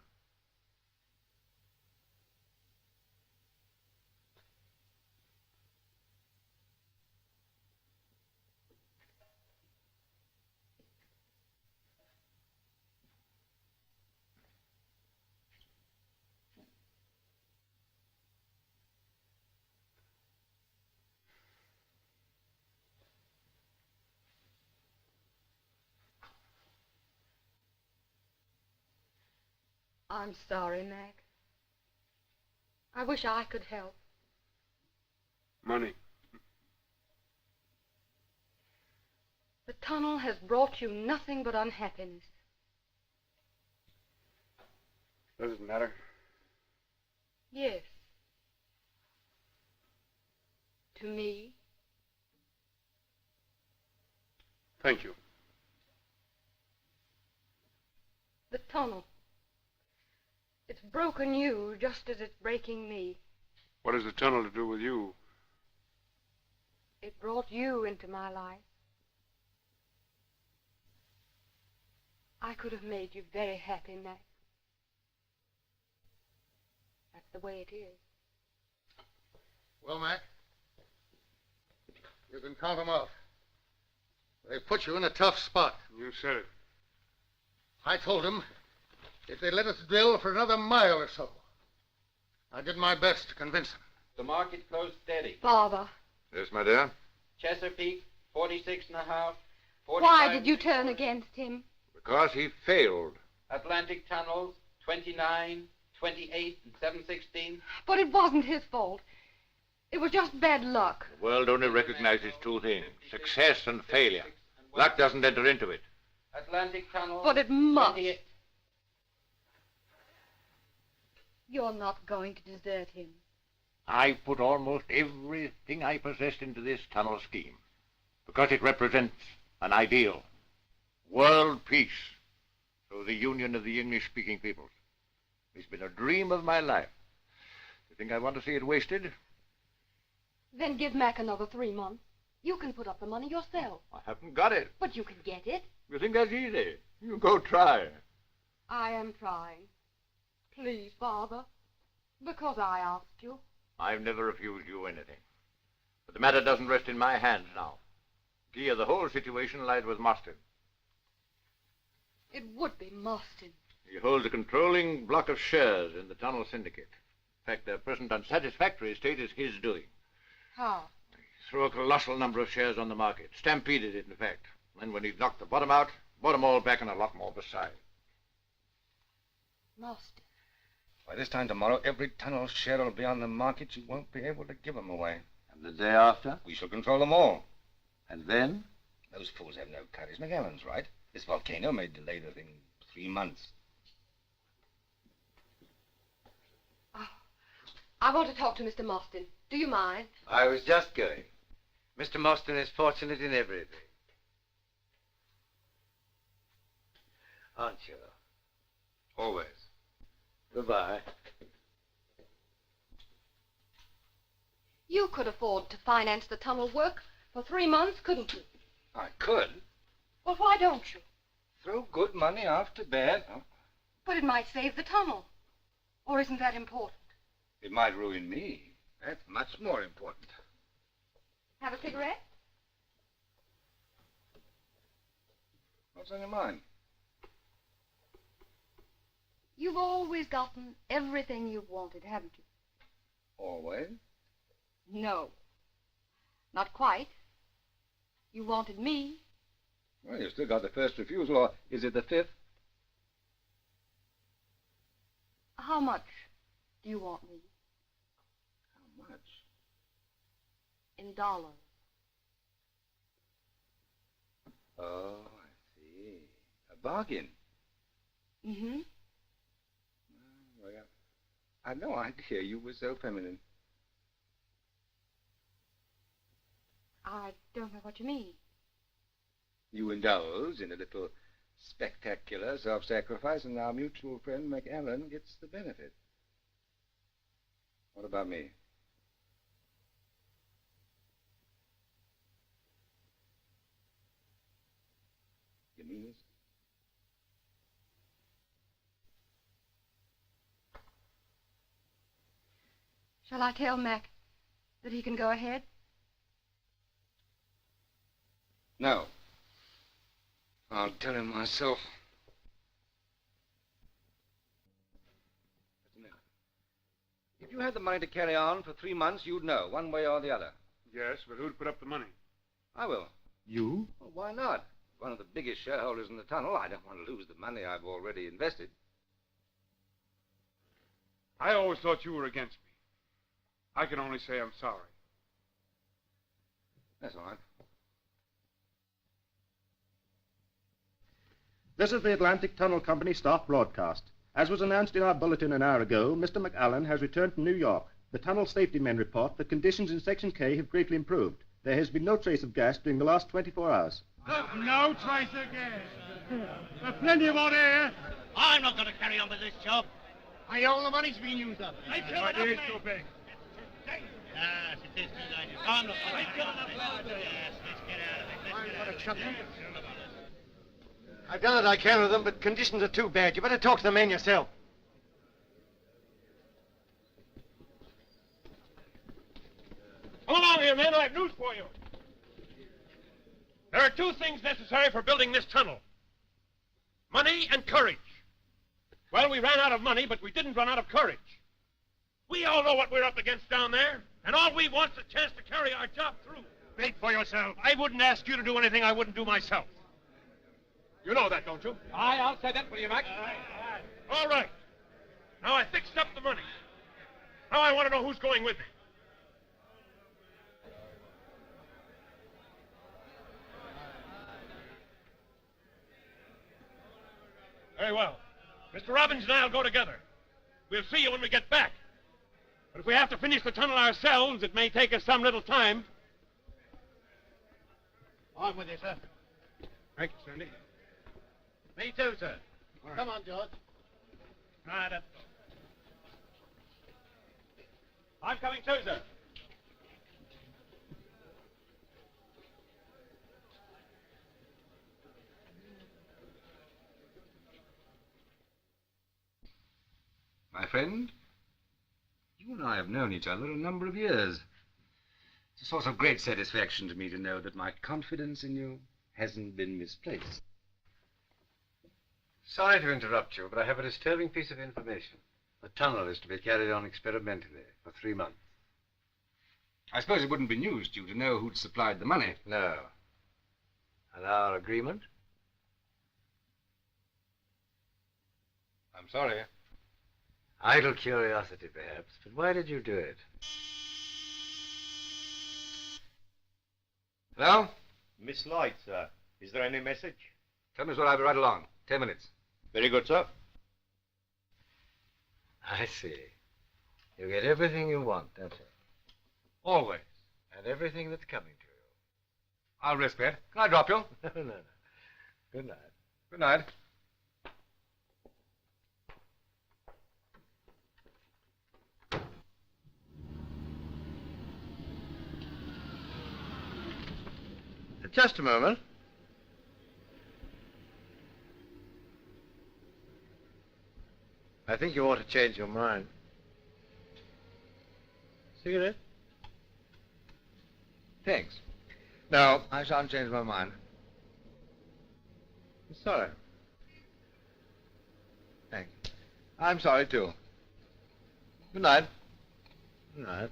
I'm sorry, Mac. I wish I could help. Money. The tunnel has brought you nothing but unhappiness. Doesn't matter. Yes. To me. Thank you. The tunnel. It's broken you just as it's breaking me. What has the tunnel to do with you? It brought you into my life. I could have made you very happy, Mac. That's the way it is. Well, Mac, you can count them off. They've put you in a tough spot. You said it. I told them if they let us drill for another mile or so. I did my best to convince them. The market closed steady. Father. Yes, my dear? Chesapeake, 46.5. Why did you turn against him? Because he failed. Atlantic tunnels, 29, 28, and 7/16. But it wasn't his fault. It was just bad luck. The world only recognizes two things, success and failure. Luck doesn't enter into it. Atlantic tunnels. But it must. 28. You're not going to desert him. I put almost everything I possessed into this tunnel scheme. Because it represents an ideal. World peace through the union of the English-speaking peoples. It's been a dream of my life. You think I want to see it wasted? Then give Mac another 3 months. You can put up the money yourself. I haven't got it. But you can get it. You think that's easy? You go try. I am trying. Please, Father. Because I asked you. I've never refused you anything. But the matter doesn't rest in my hands now. Key of the whole situation lies with Marston. It would be Marston. He holds a controlling block of shares in the tunnel syndicate. In fact, their present unsatisfactory state is his doing. How? He threw a colossal number of shares on the market, stampeded it, in fact. And then when he'd knocked the bottom out, bought them all back and a lot more besides. Marston. By this time tomorrow, every tunnel share will be on the market. You won't be able to give them away. And the day after? We shall control them all. And then? Those fools have no courage. McAllen's right. This volcano may delay the thing 3 months. Oh, I want to talk to Mr. Marston. Do you mind? I was just going. Mr. Marston is fortunate in everything. Aren't you? Always. Goodbye. You could afford to finance the tunnel work for 3 months, couldn't you? I could. Well, why don't you? Throw good money after bad. Oh, But it might save the tunnel. Or isn't that important? it might ruin me. That's much more important. Have a cigarette? What's on your mind? You've always gotten everything you've wanted, haven't you? Always? No. Not quite. You wanted me. Well, you've still got the first refusal, or is it the 5th? How much do you want me? How much? In dollars. Oh, I see. A bargain. Mm-hmm. Well, I had no idea you were so feminine. I don't know what you mean. You indulge in a little spectacular self-sacrifice, and our mutual friend McAllen gets the benefit. What about me? You mean this? Shall I tell Mac that he can go ahead? No. I'll tell him myself. Just a minute. If you had the money to carry on for 3 months, you'd know, one way or the other. Yes, but who'd put up the money? I will. You? Well, why not? One of the biggest shareholders in the tunnel. I don't want to lose the money I've already invested. I always thought you were against me. I can only say I'm sorry. That's all right. This is the Atlantic Tunnel Company staff broadcast. As was announced in our bulletin an hour ago, Mr. McAllen has returned from New York. The tunnel safety men report that conditions in Section K have greatly improved. There has been no trace of gas during the last 24 hours. No trace of gas. There's plenty of hot air. I'm not going to carry on with this job. All the money's been used up. I fill it up, man. Too big. Yes, it is too late. I'm not going to carry on. Yes, let's get out of it. Let's get out of it. I've done what I can with them, but conditions are too bad. You better talk to the men yourself. Come along here, men. I have news for you. There are 2 things necessary for building this tunnel. Money and courage. Well, we ran out of money, but we didn't run out of courage. We all know what we're up against down there, and all we want's a chance to carry our job through. Speak for yourself. I wouldn't ask you to do anything I wouldn't do myself. You know that, don't you? Aye, I'll say that for you, Mac. All right. Now I fixed up the money. Now I want to know who's going with me. Very well. Mr. Robbins and I'll go together. We'll see you when we get back. But if we have to finish the tunnel ourselves, it may take us some little time. I'm with you, sir. Thank you, Sandy. Me too, sir. right. Come on, George. Right up. I'm coming too, sir. My friend, you and I have known each other a number of years. It's a source of great satisfaction to me to know that my confidence in you hasn't been misplaced. Sorry to interrupt you, but I have a disturbing piece of information. The tunnel is to be carried on experimentally for 3 months. I suppose it wouldn't be news to you to know who'd supplied the money. No. And our agreement? I'm sorry. Idle curiosity, perhaps, but why did you do it? Hello? Miss Light, sir. Is there any message? Tell me what I'll be right along. 10 minutes. Very good, sir. I see. You get everything you want, don't you? Always. And everything that's coming to you. I'll risk that. Can I drop you? No. Good night. Good night. Just a moment. I think you ought to change your mind. Cigarette? Thanks. No, I shan't change my mind. I'm sorry. Thanks. I'm sorry, too. Good night. Good night.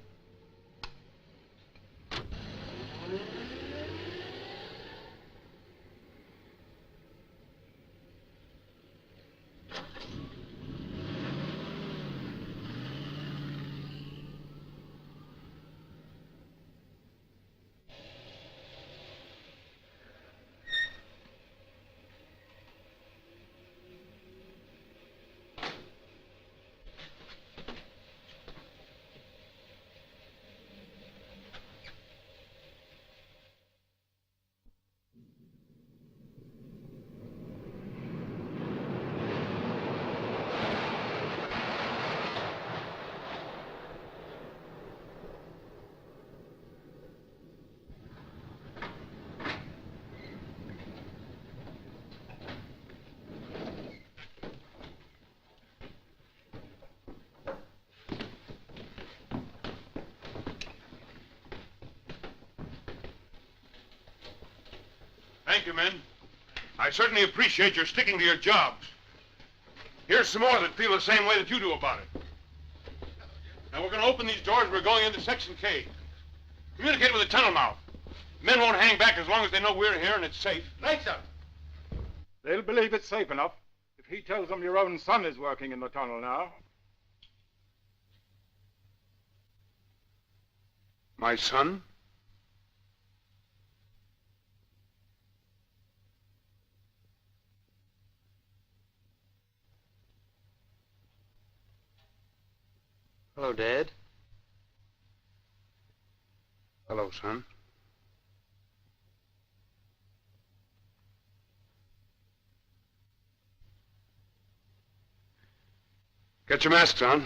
Thank you, men. I certainly appreciate your sticking to your jobs. Here's some more that feel the same way that you do about it. Now, we're going to open these doors. We're going into Section K. Communicate with the tunnel mouth. Men won't hang back as long as they know we're here and it's safe. Right, sir. They'll believe it's safe enough if he tells them your own son is working in the tunnel now. My son? Hello, Dad. Hello, son. Get your masks on.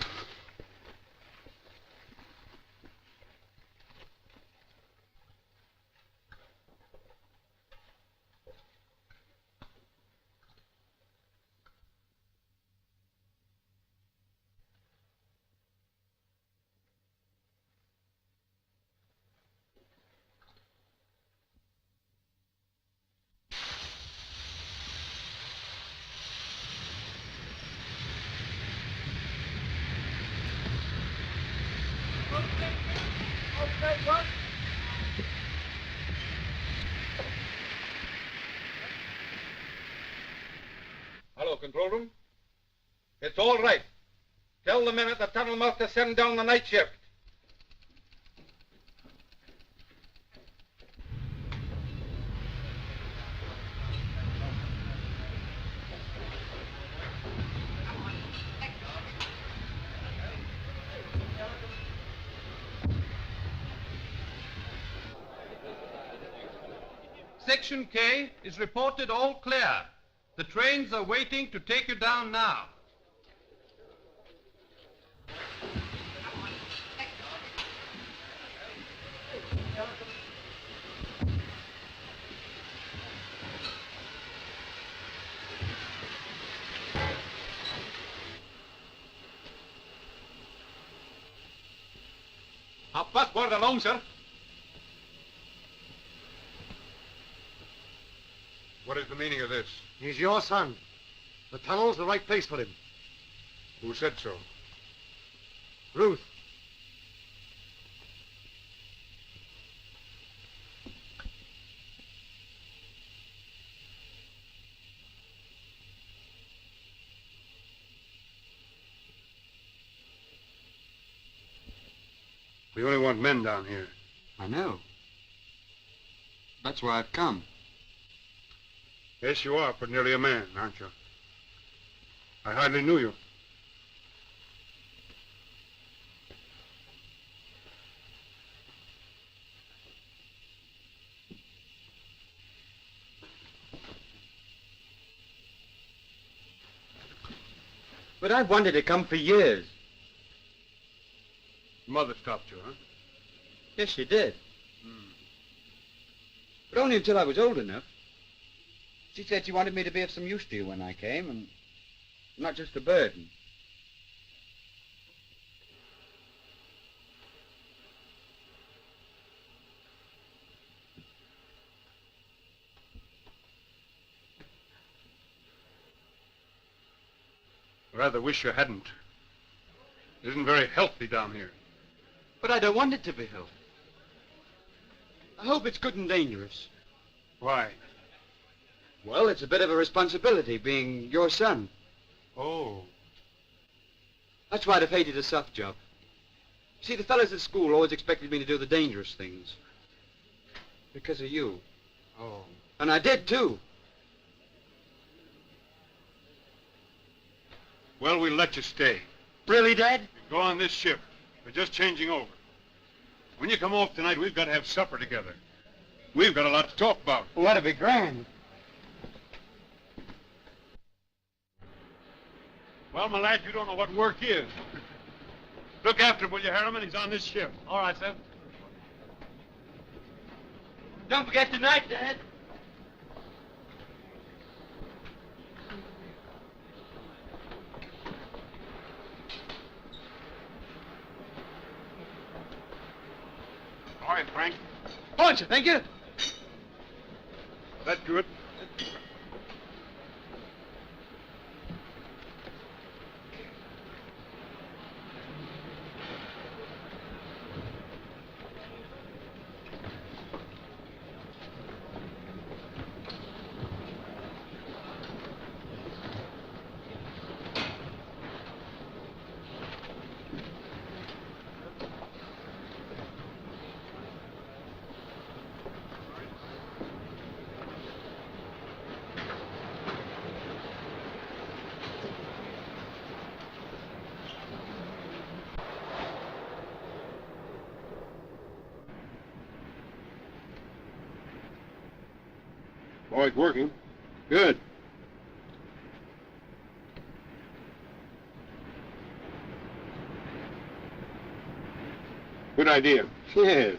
Hello, control room. It's all right. Tell the men at the tunnel mouth to send down the night shift. Section K is reported all clear. The trains are waiting to take you down now. Backward along, sir. What is the meaning of this? He's your son. The tunnel's the right place for him. Who said so? Ruth. We only want men down here. I know. That's why I've come. Yes, you are, but nearly a man, aren't you? I hardly knew you. But I've wanted to come for years. Mother stopped you, huh? Yes, she did. But only until I was old enough. She said she wanted me to be of some use to you when I came, and not just a burden. Rather wish you hadn't. It isn't very healthy down here. But I don't want it to be healthy. I hope it's good and dangerous. Why? Well, it's a bit of a responsibility, being your son. Oh. That's why I'd have hated a soft job. See, the fellas at school always expected me to do the dangerous things. Because of you. Oh. And I did, too. Well, we'll let you stay. Really, Dad? Go on this ship. We're just changing over. When you come off tonight, we've got to have supper together. We've got a lot to talk about. Well, that'd be grand. Well, my lad, you don't know what work is. Look after him, will you, Harriman? He's on this ship. All right, sir. Don't forget tonight, Dad. All right, Frank. Punch it, thank you. That's good. Oh, it's working. Good. Good idea. Yes.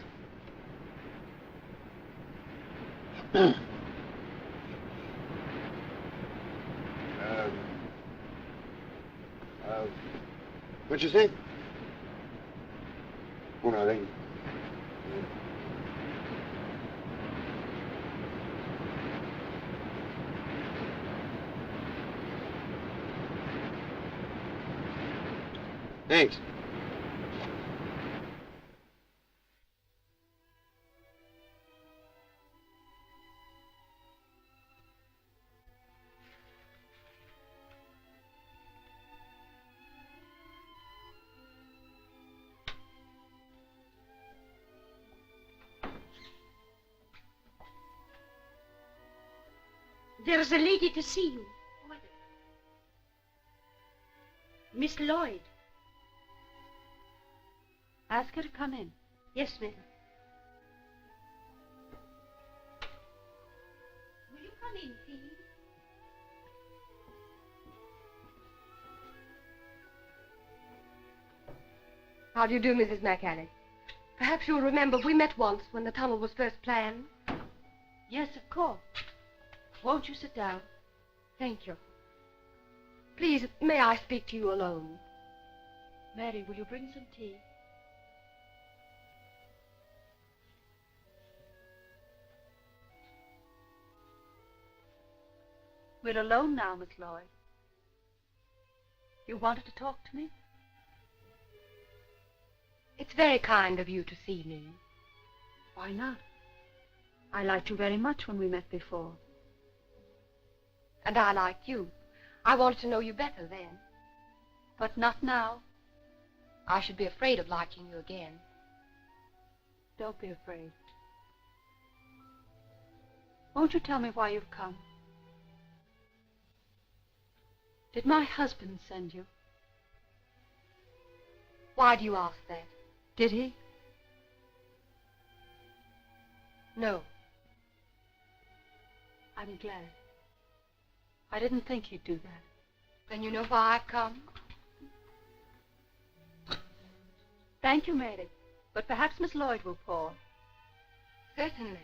What'd you say? Oh, nothing. Thanks. There's a lady to see you. Miss Lloyd. Ask her to come in. Yes, madam. Come in, please. How do you do, Mrs. McAllen? Perhaps you'll remember we met once when the tunnel was first planned. Yes, of course. Won't you sit down? Thank you. Please, may I speak to you alone? Mary, will you bring some tea? We're alone now, Miss Lloyd. You wanted to talk to me? It's very kind of you to see me. Why not? I liked you very much when we met before. And I liked you. I wanted to know you better then. But not now. I should be afraid of liking you again. Don't be afraid. Won't you tell me why you've come? Did my husband send you? Why do you ask that? Did he? No. I'm glad. I didn't think he'd do that. Then you know why I've come? Thank you, Mary. But perhaps Miss Lloyd will pour. Certainly.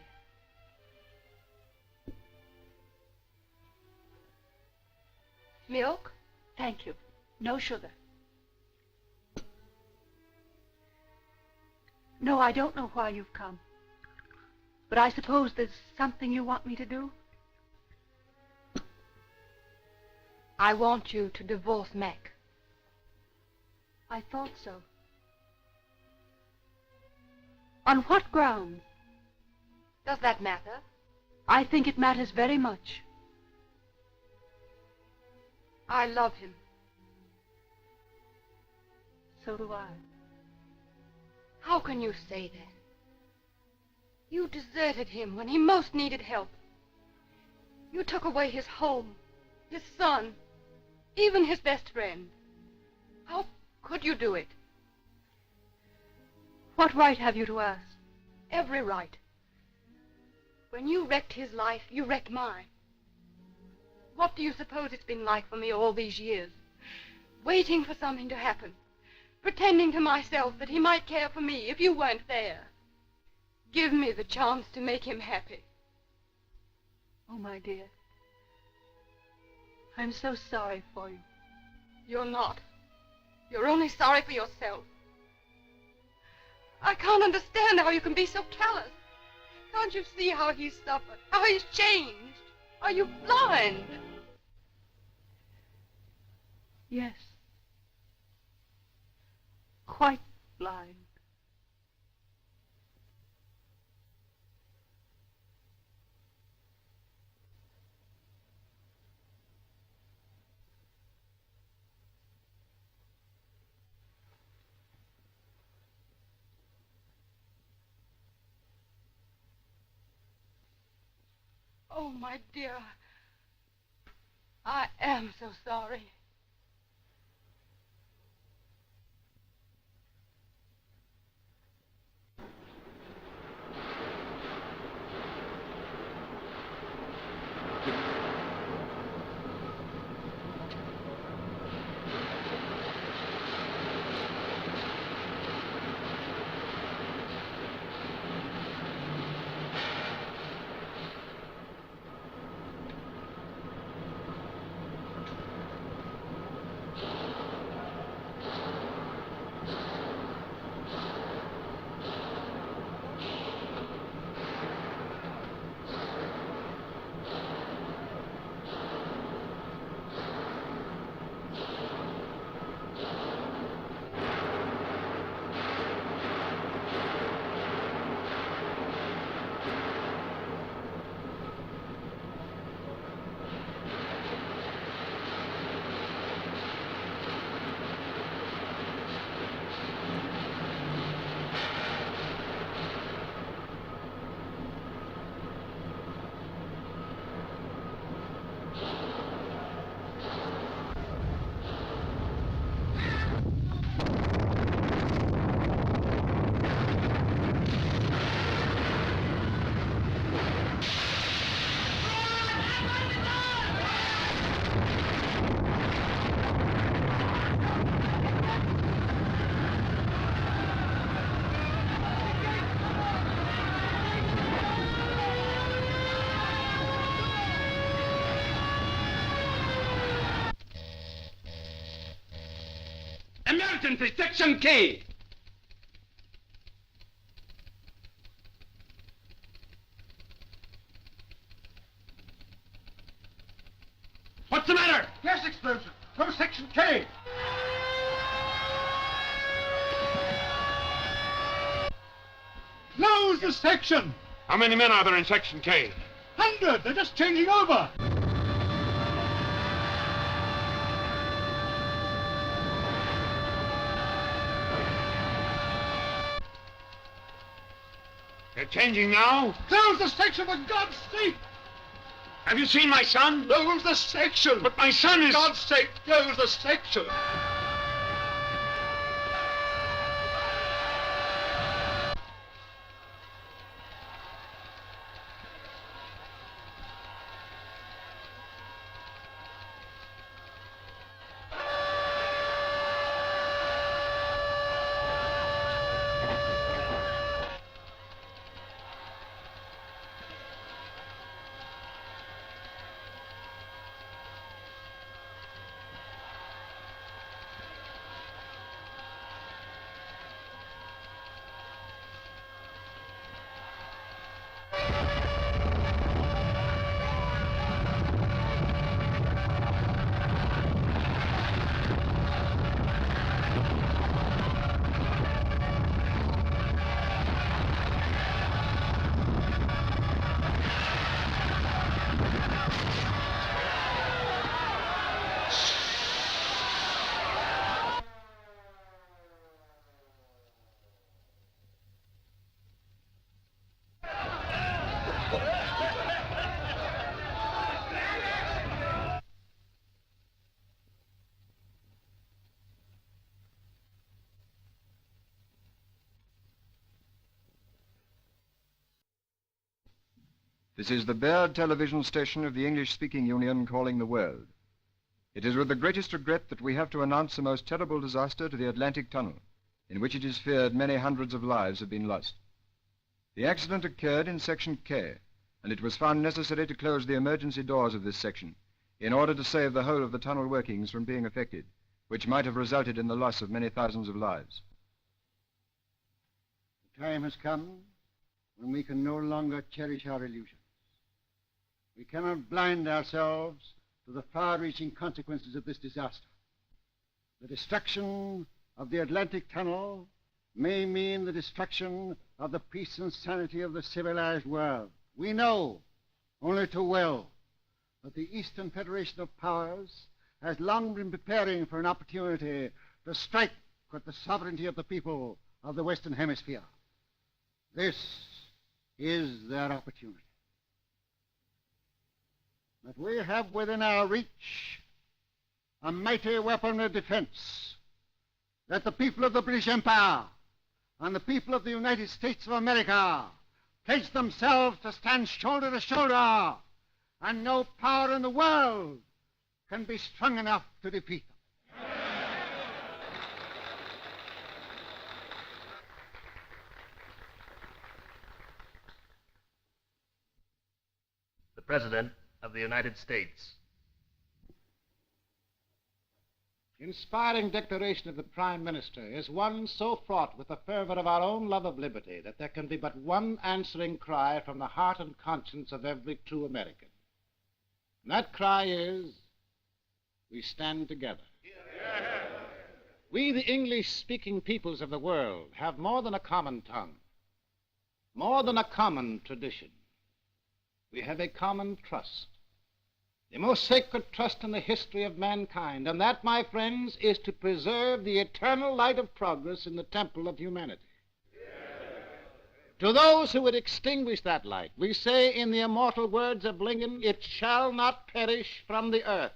Milk? Thank you. No sugar. No, I don't know why you've come. But I suppose there's something you want me to do? I want you to divorce Mac. I thought so. On what grounds? Does that matter? I think it matters very much. I love him. So do I. How can you say that? You deserted him when he most needed help. You took away his home, his son, even his best friend. How could you do it? What right have you to ask? Every right. When you wrecked his life, you wrecked mine. What do you suppose it's been like for me all these years? Waiting for something to happen. Pretending to myself that he might care for me if you weren't there. Give me the chance to make him happy. Oh, my dear. I'm so sorry for you. You're not. You're only sorry for yourself. I can't understand how you can be so callous. Can't you see how he's suffered, how he's changed? Are you blind? Yes. Quite blind. Oh, my dear. I am so sorry. Emergency, Section K! What's the matter? Gas explosion from Section K. Close the section. How many men are there in Section K? 100. They're just changing over. They're changing now? Close the section for God's sake. Have you seen my son? Close the section. But my son is... For God's sake, close the section. This is the Baird television station of the English-speaking Union calling the world. It is with the greatest regret that we have to announce the most terrible disaster to the Atlantic Tunnel, in which it is feared many hundreds of lives have been lost. The accident occurred in Section K, and it was found necessary to close the emergency doors of this section in order to save the whole of the tunnel workings from being affected, which might have resulted in the loss of many thousands of lives. The time has come when we can no longer cherish our illusions. We cannot blind ourselves to the far-reaching consequences of this disaster. The destruction of the Atlantic Tunnel may mean the destruction of the peace and sanity of the civilized world. We know, only too well, that the Eastern Federation of Powers has long been preparing for an opportunity to strike at the sovereignty of the people of the Western Hemisphere. This is their opportunity. But we have within our reach a mighty weapon of defense that the people of the British Empire and the people of the United States of America pledge themselves to stand shoulder to shoulder, and no power in the world can be strong enough to defeat them. The President of the United States. The inspiring declaration of the Prime Minister is one so fraught with the fervor of our own love of liberty that there can be but one answering cry from the heart and conscience of every true American. And that cry is, we stand together. We, the English-speaking peoples of the world, have more than a common tongue, more than a common tradition. We have a common trust, the most sacred trust in the history of mankind, and that, my friends, is to preserve the eternal light of progress in the temple of humanity. To those who would extinguish that light, we say in the immortal words of Lincoln, it shall not perish from the earth.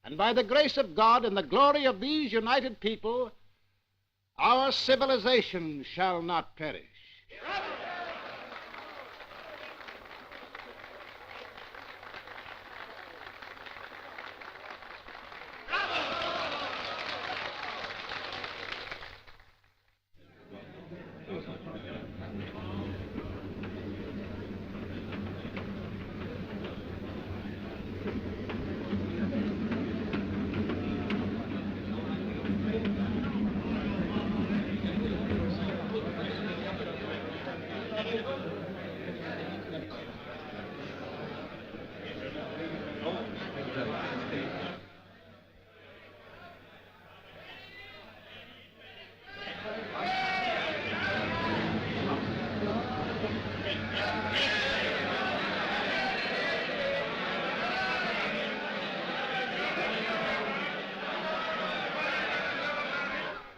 And by the grace of God and the glory of these united people, our civilization shall not perish.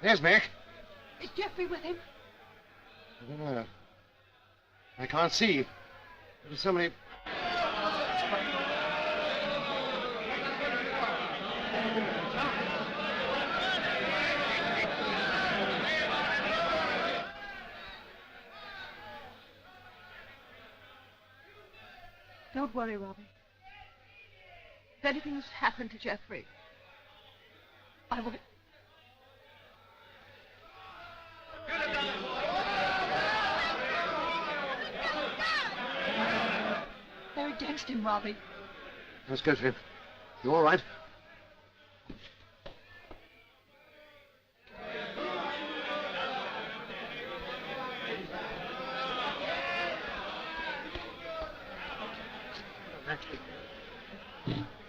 There's Mac. Is Jeffrey with him? I don't know. I can't see. There's so many... Don't worry, Robbie. If anything's happened to Jeffrey, I will... They're against him, Robbie. Let's go to him. You all right?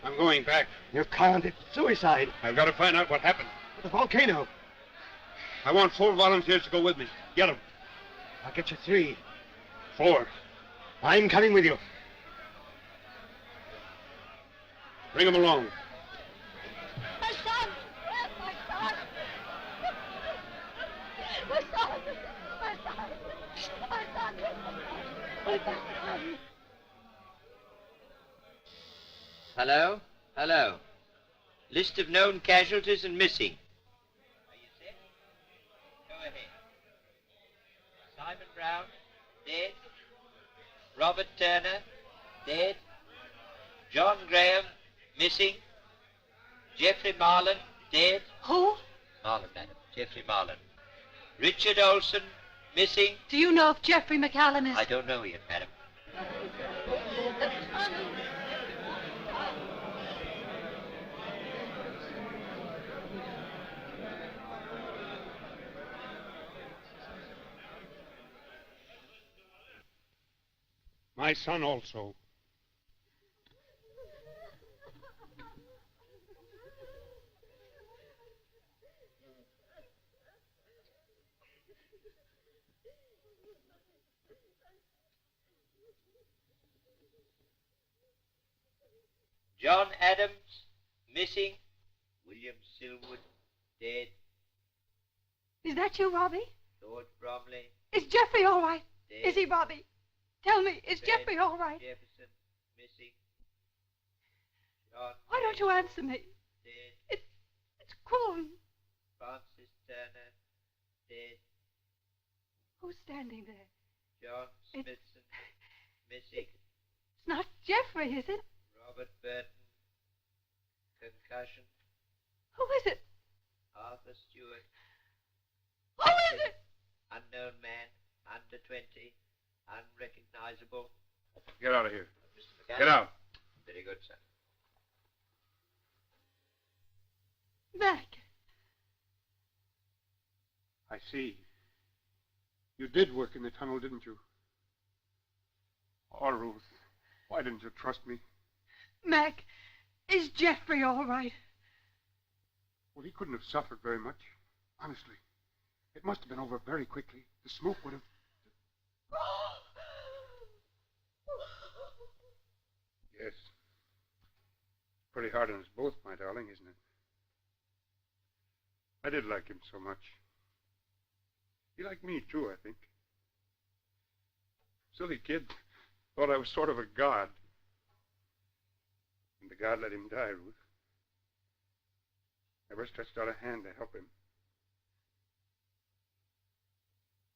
I'm going back. You can't. It's suicide. I've got to find out what happened. The volcano. I want 4 volunteers to go with me. Get them. I'll get you 3. 4. I'm coming with you. Bring them along. My son! My son! My son! My son! My son! My son! Hello? Hello. List of known casualties and missing. Are you set? Go ahead. Simon Brown, dead. Robert Turner, dead. John Graham, missing. Jeffrey Marlin, dead. Who? Marlin, madam. Jeffrey Marlin. Richard Olson, missing. Do you know if Jeffrey McAllen is... I don't know yet, madam. My son also. John Adams, missing. William Silwood, dead. Is that you, Robbie? George Bromley, Is Jeffrey all right? dead. Is he, Robbie? Tell me, is Ben Jeffrey all right? Jefferson, missing. John Why don't you answer me? dead. It's cruel. Francis Turner, dead. Who's standing there? John Smithson, missing. It's not Jeffrey, is it? Robert Burton, concussion. Who is it? Arthur Stewart, Who is it? unknown man, under 20, unrecognizable. Get out of here. Mr. McAllen? Get out. Very good, sir. Mac. I see. You did work in the tunnel, didn't you? Oh, Ruth, why didn't you trust me? Mac, is Jeffrey all right? Well, he couldn't have suffered very much. Honestly. It must have been over very quickly. The smoke would have... Yes. Pretty hard on us both, my darling, isn't it? I did like him so much. He liked me, too, I think. Silly kid. Thought I was sort of a god. And the god let him die, Ruth. Never stretched out a hand to help him.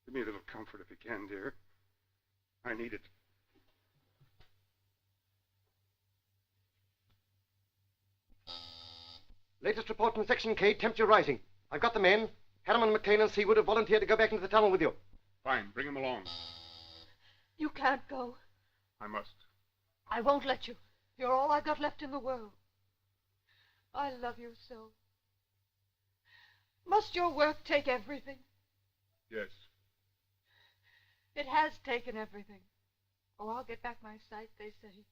Give me a little comfort if you can, dear. I need it. Latest report from Section K, temperature rising. I've got the men. Hanneman, McLean, and Seawood have volunteered to go back into the tunnel with you. Fine, bring him along. You can't go. I must. I won't let you. You're all I got left in the world. I love you so. Must your work take everything? Yes. It has taken everything. Oh, I'll get back my sight, they say.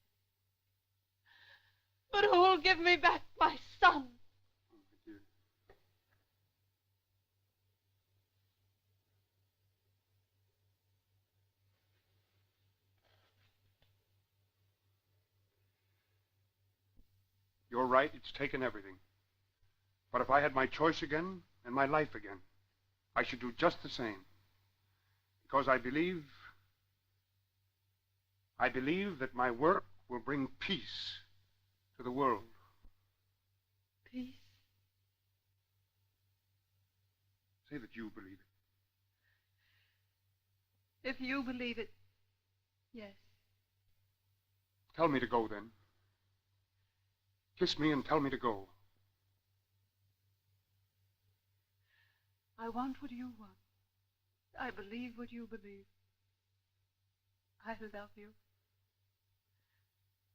But who'll give me back my son? You're right, it's taken everything. But if I had my choice again, and my life again, I should do just the same. Because I believe that my work will bring peace to the world. Peace? Say that you believe it. If you believe it, yes. Tell me to go, then. Kiss me and tell me to go. I want what you want. I believe what you believe. I love you.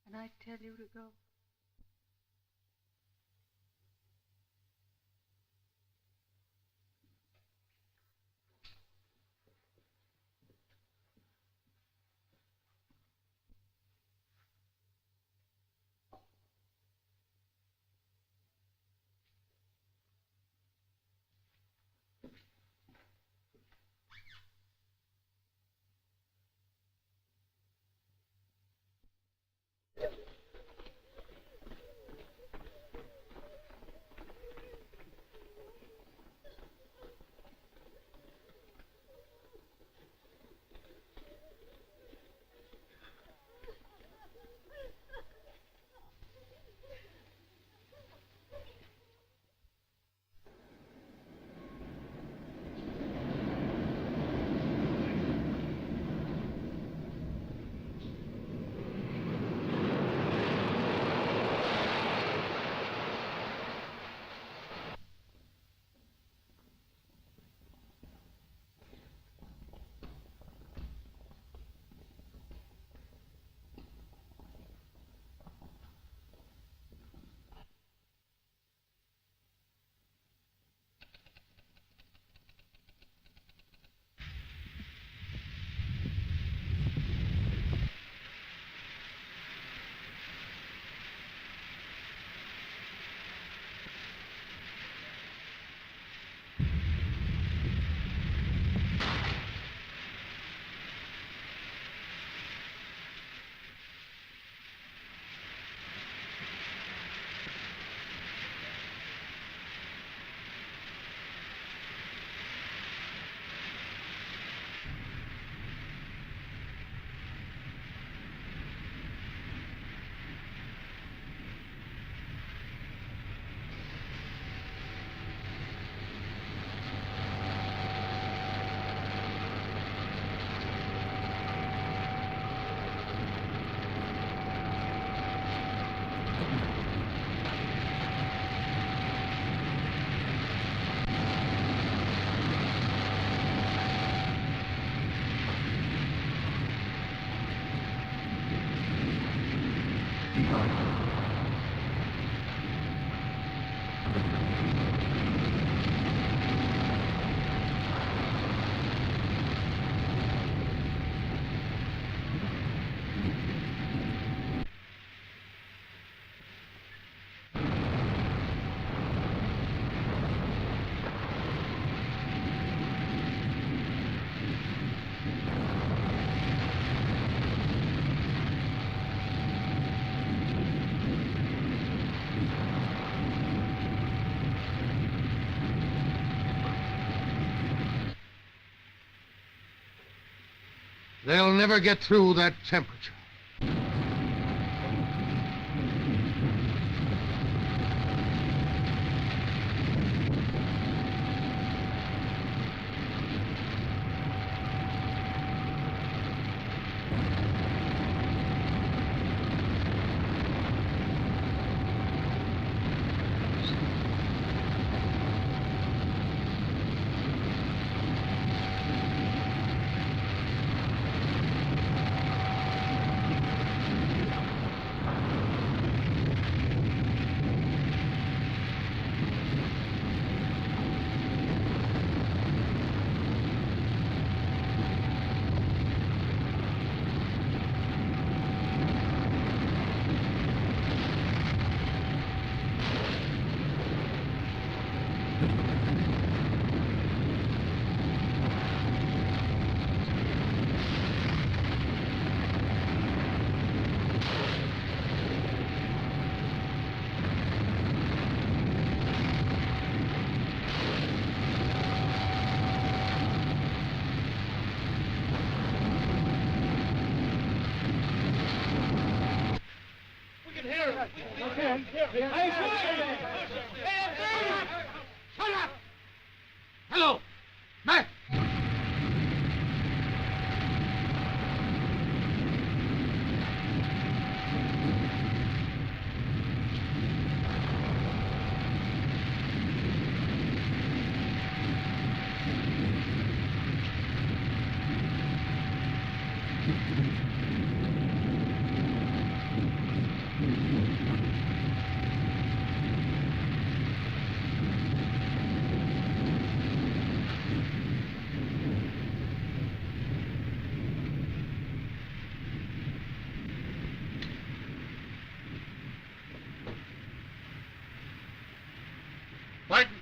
And I tell you to go. They'll never get through that temperature. Shut up! Hello, Matt! Barton.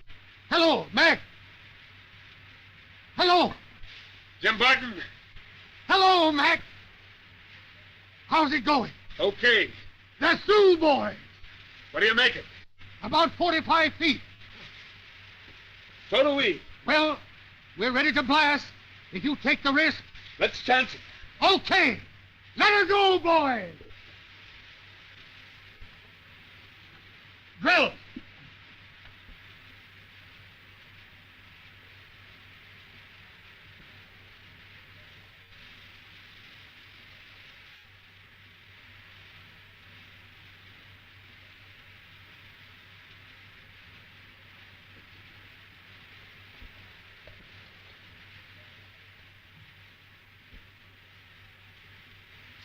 Hello, Mac. Hello. Jim Barton. Hello, Mac. How's it going? Okay. The Sioux boy. What do you make it? About 45 feet. So do we. Well, we're ready to blast if you take the risk. Let's chance it. Okay. Let her go, boys. Drill.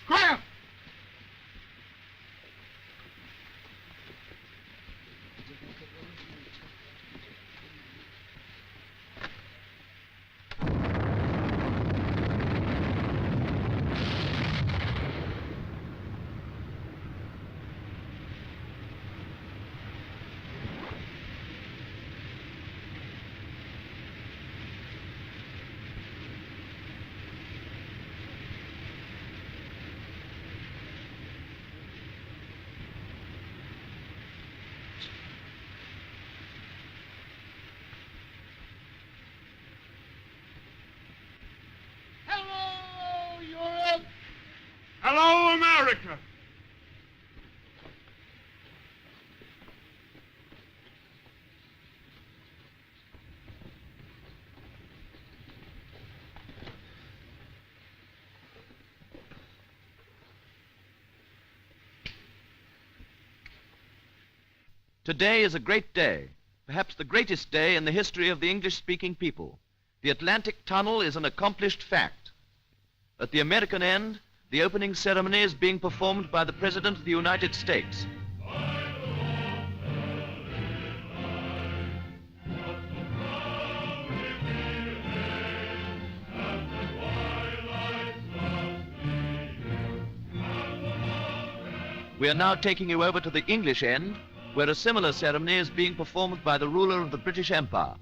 Scram! Hello, Europe! Hello, America. Today is a great day, perhaps the greatest day in the history of the English-speaking people. The Atlantic Tunnel is an accomplished fact. At the American end, the opening ceremony is being performed by the President of the United States. We are now taking you over to the English end, where a similar ceremony is being performed by the ruler of the British Empire.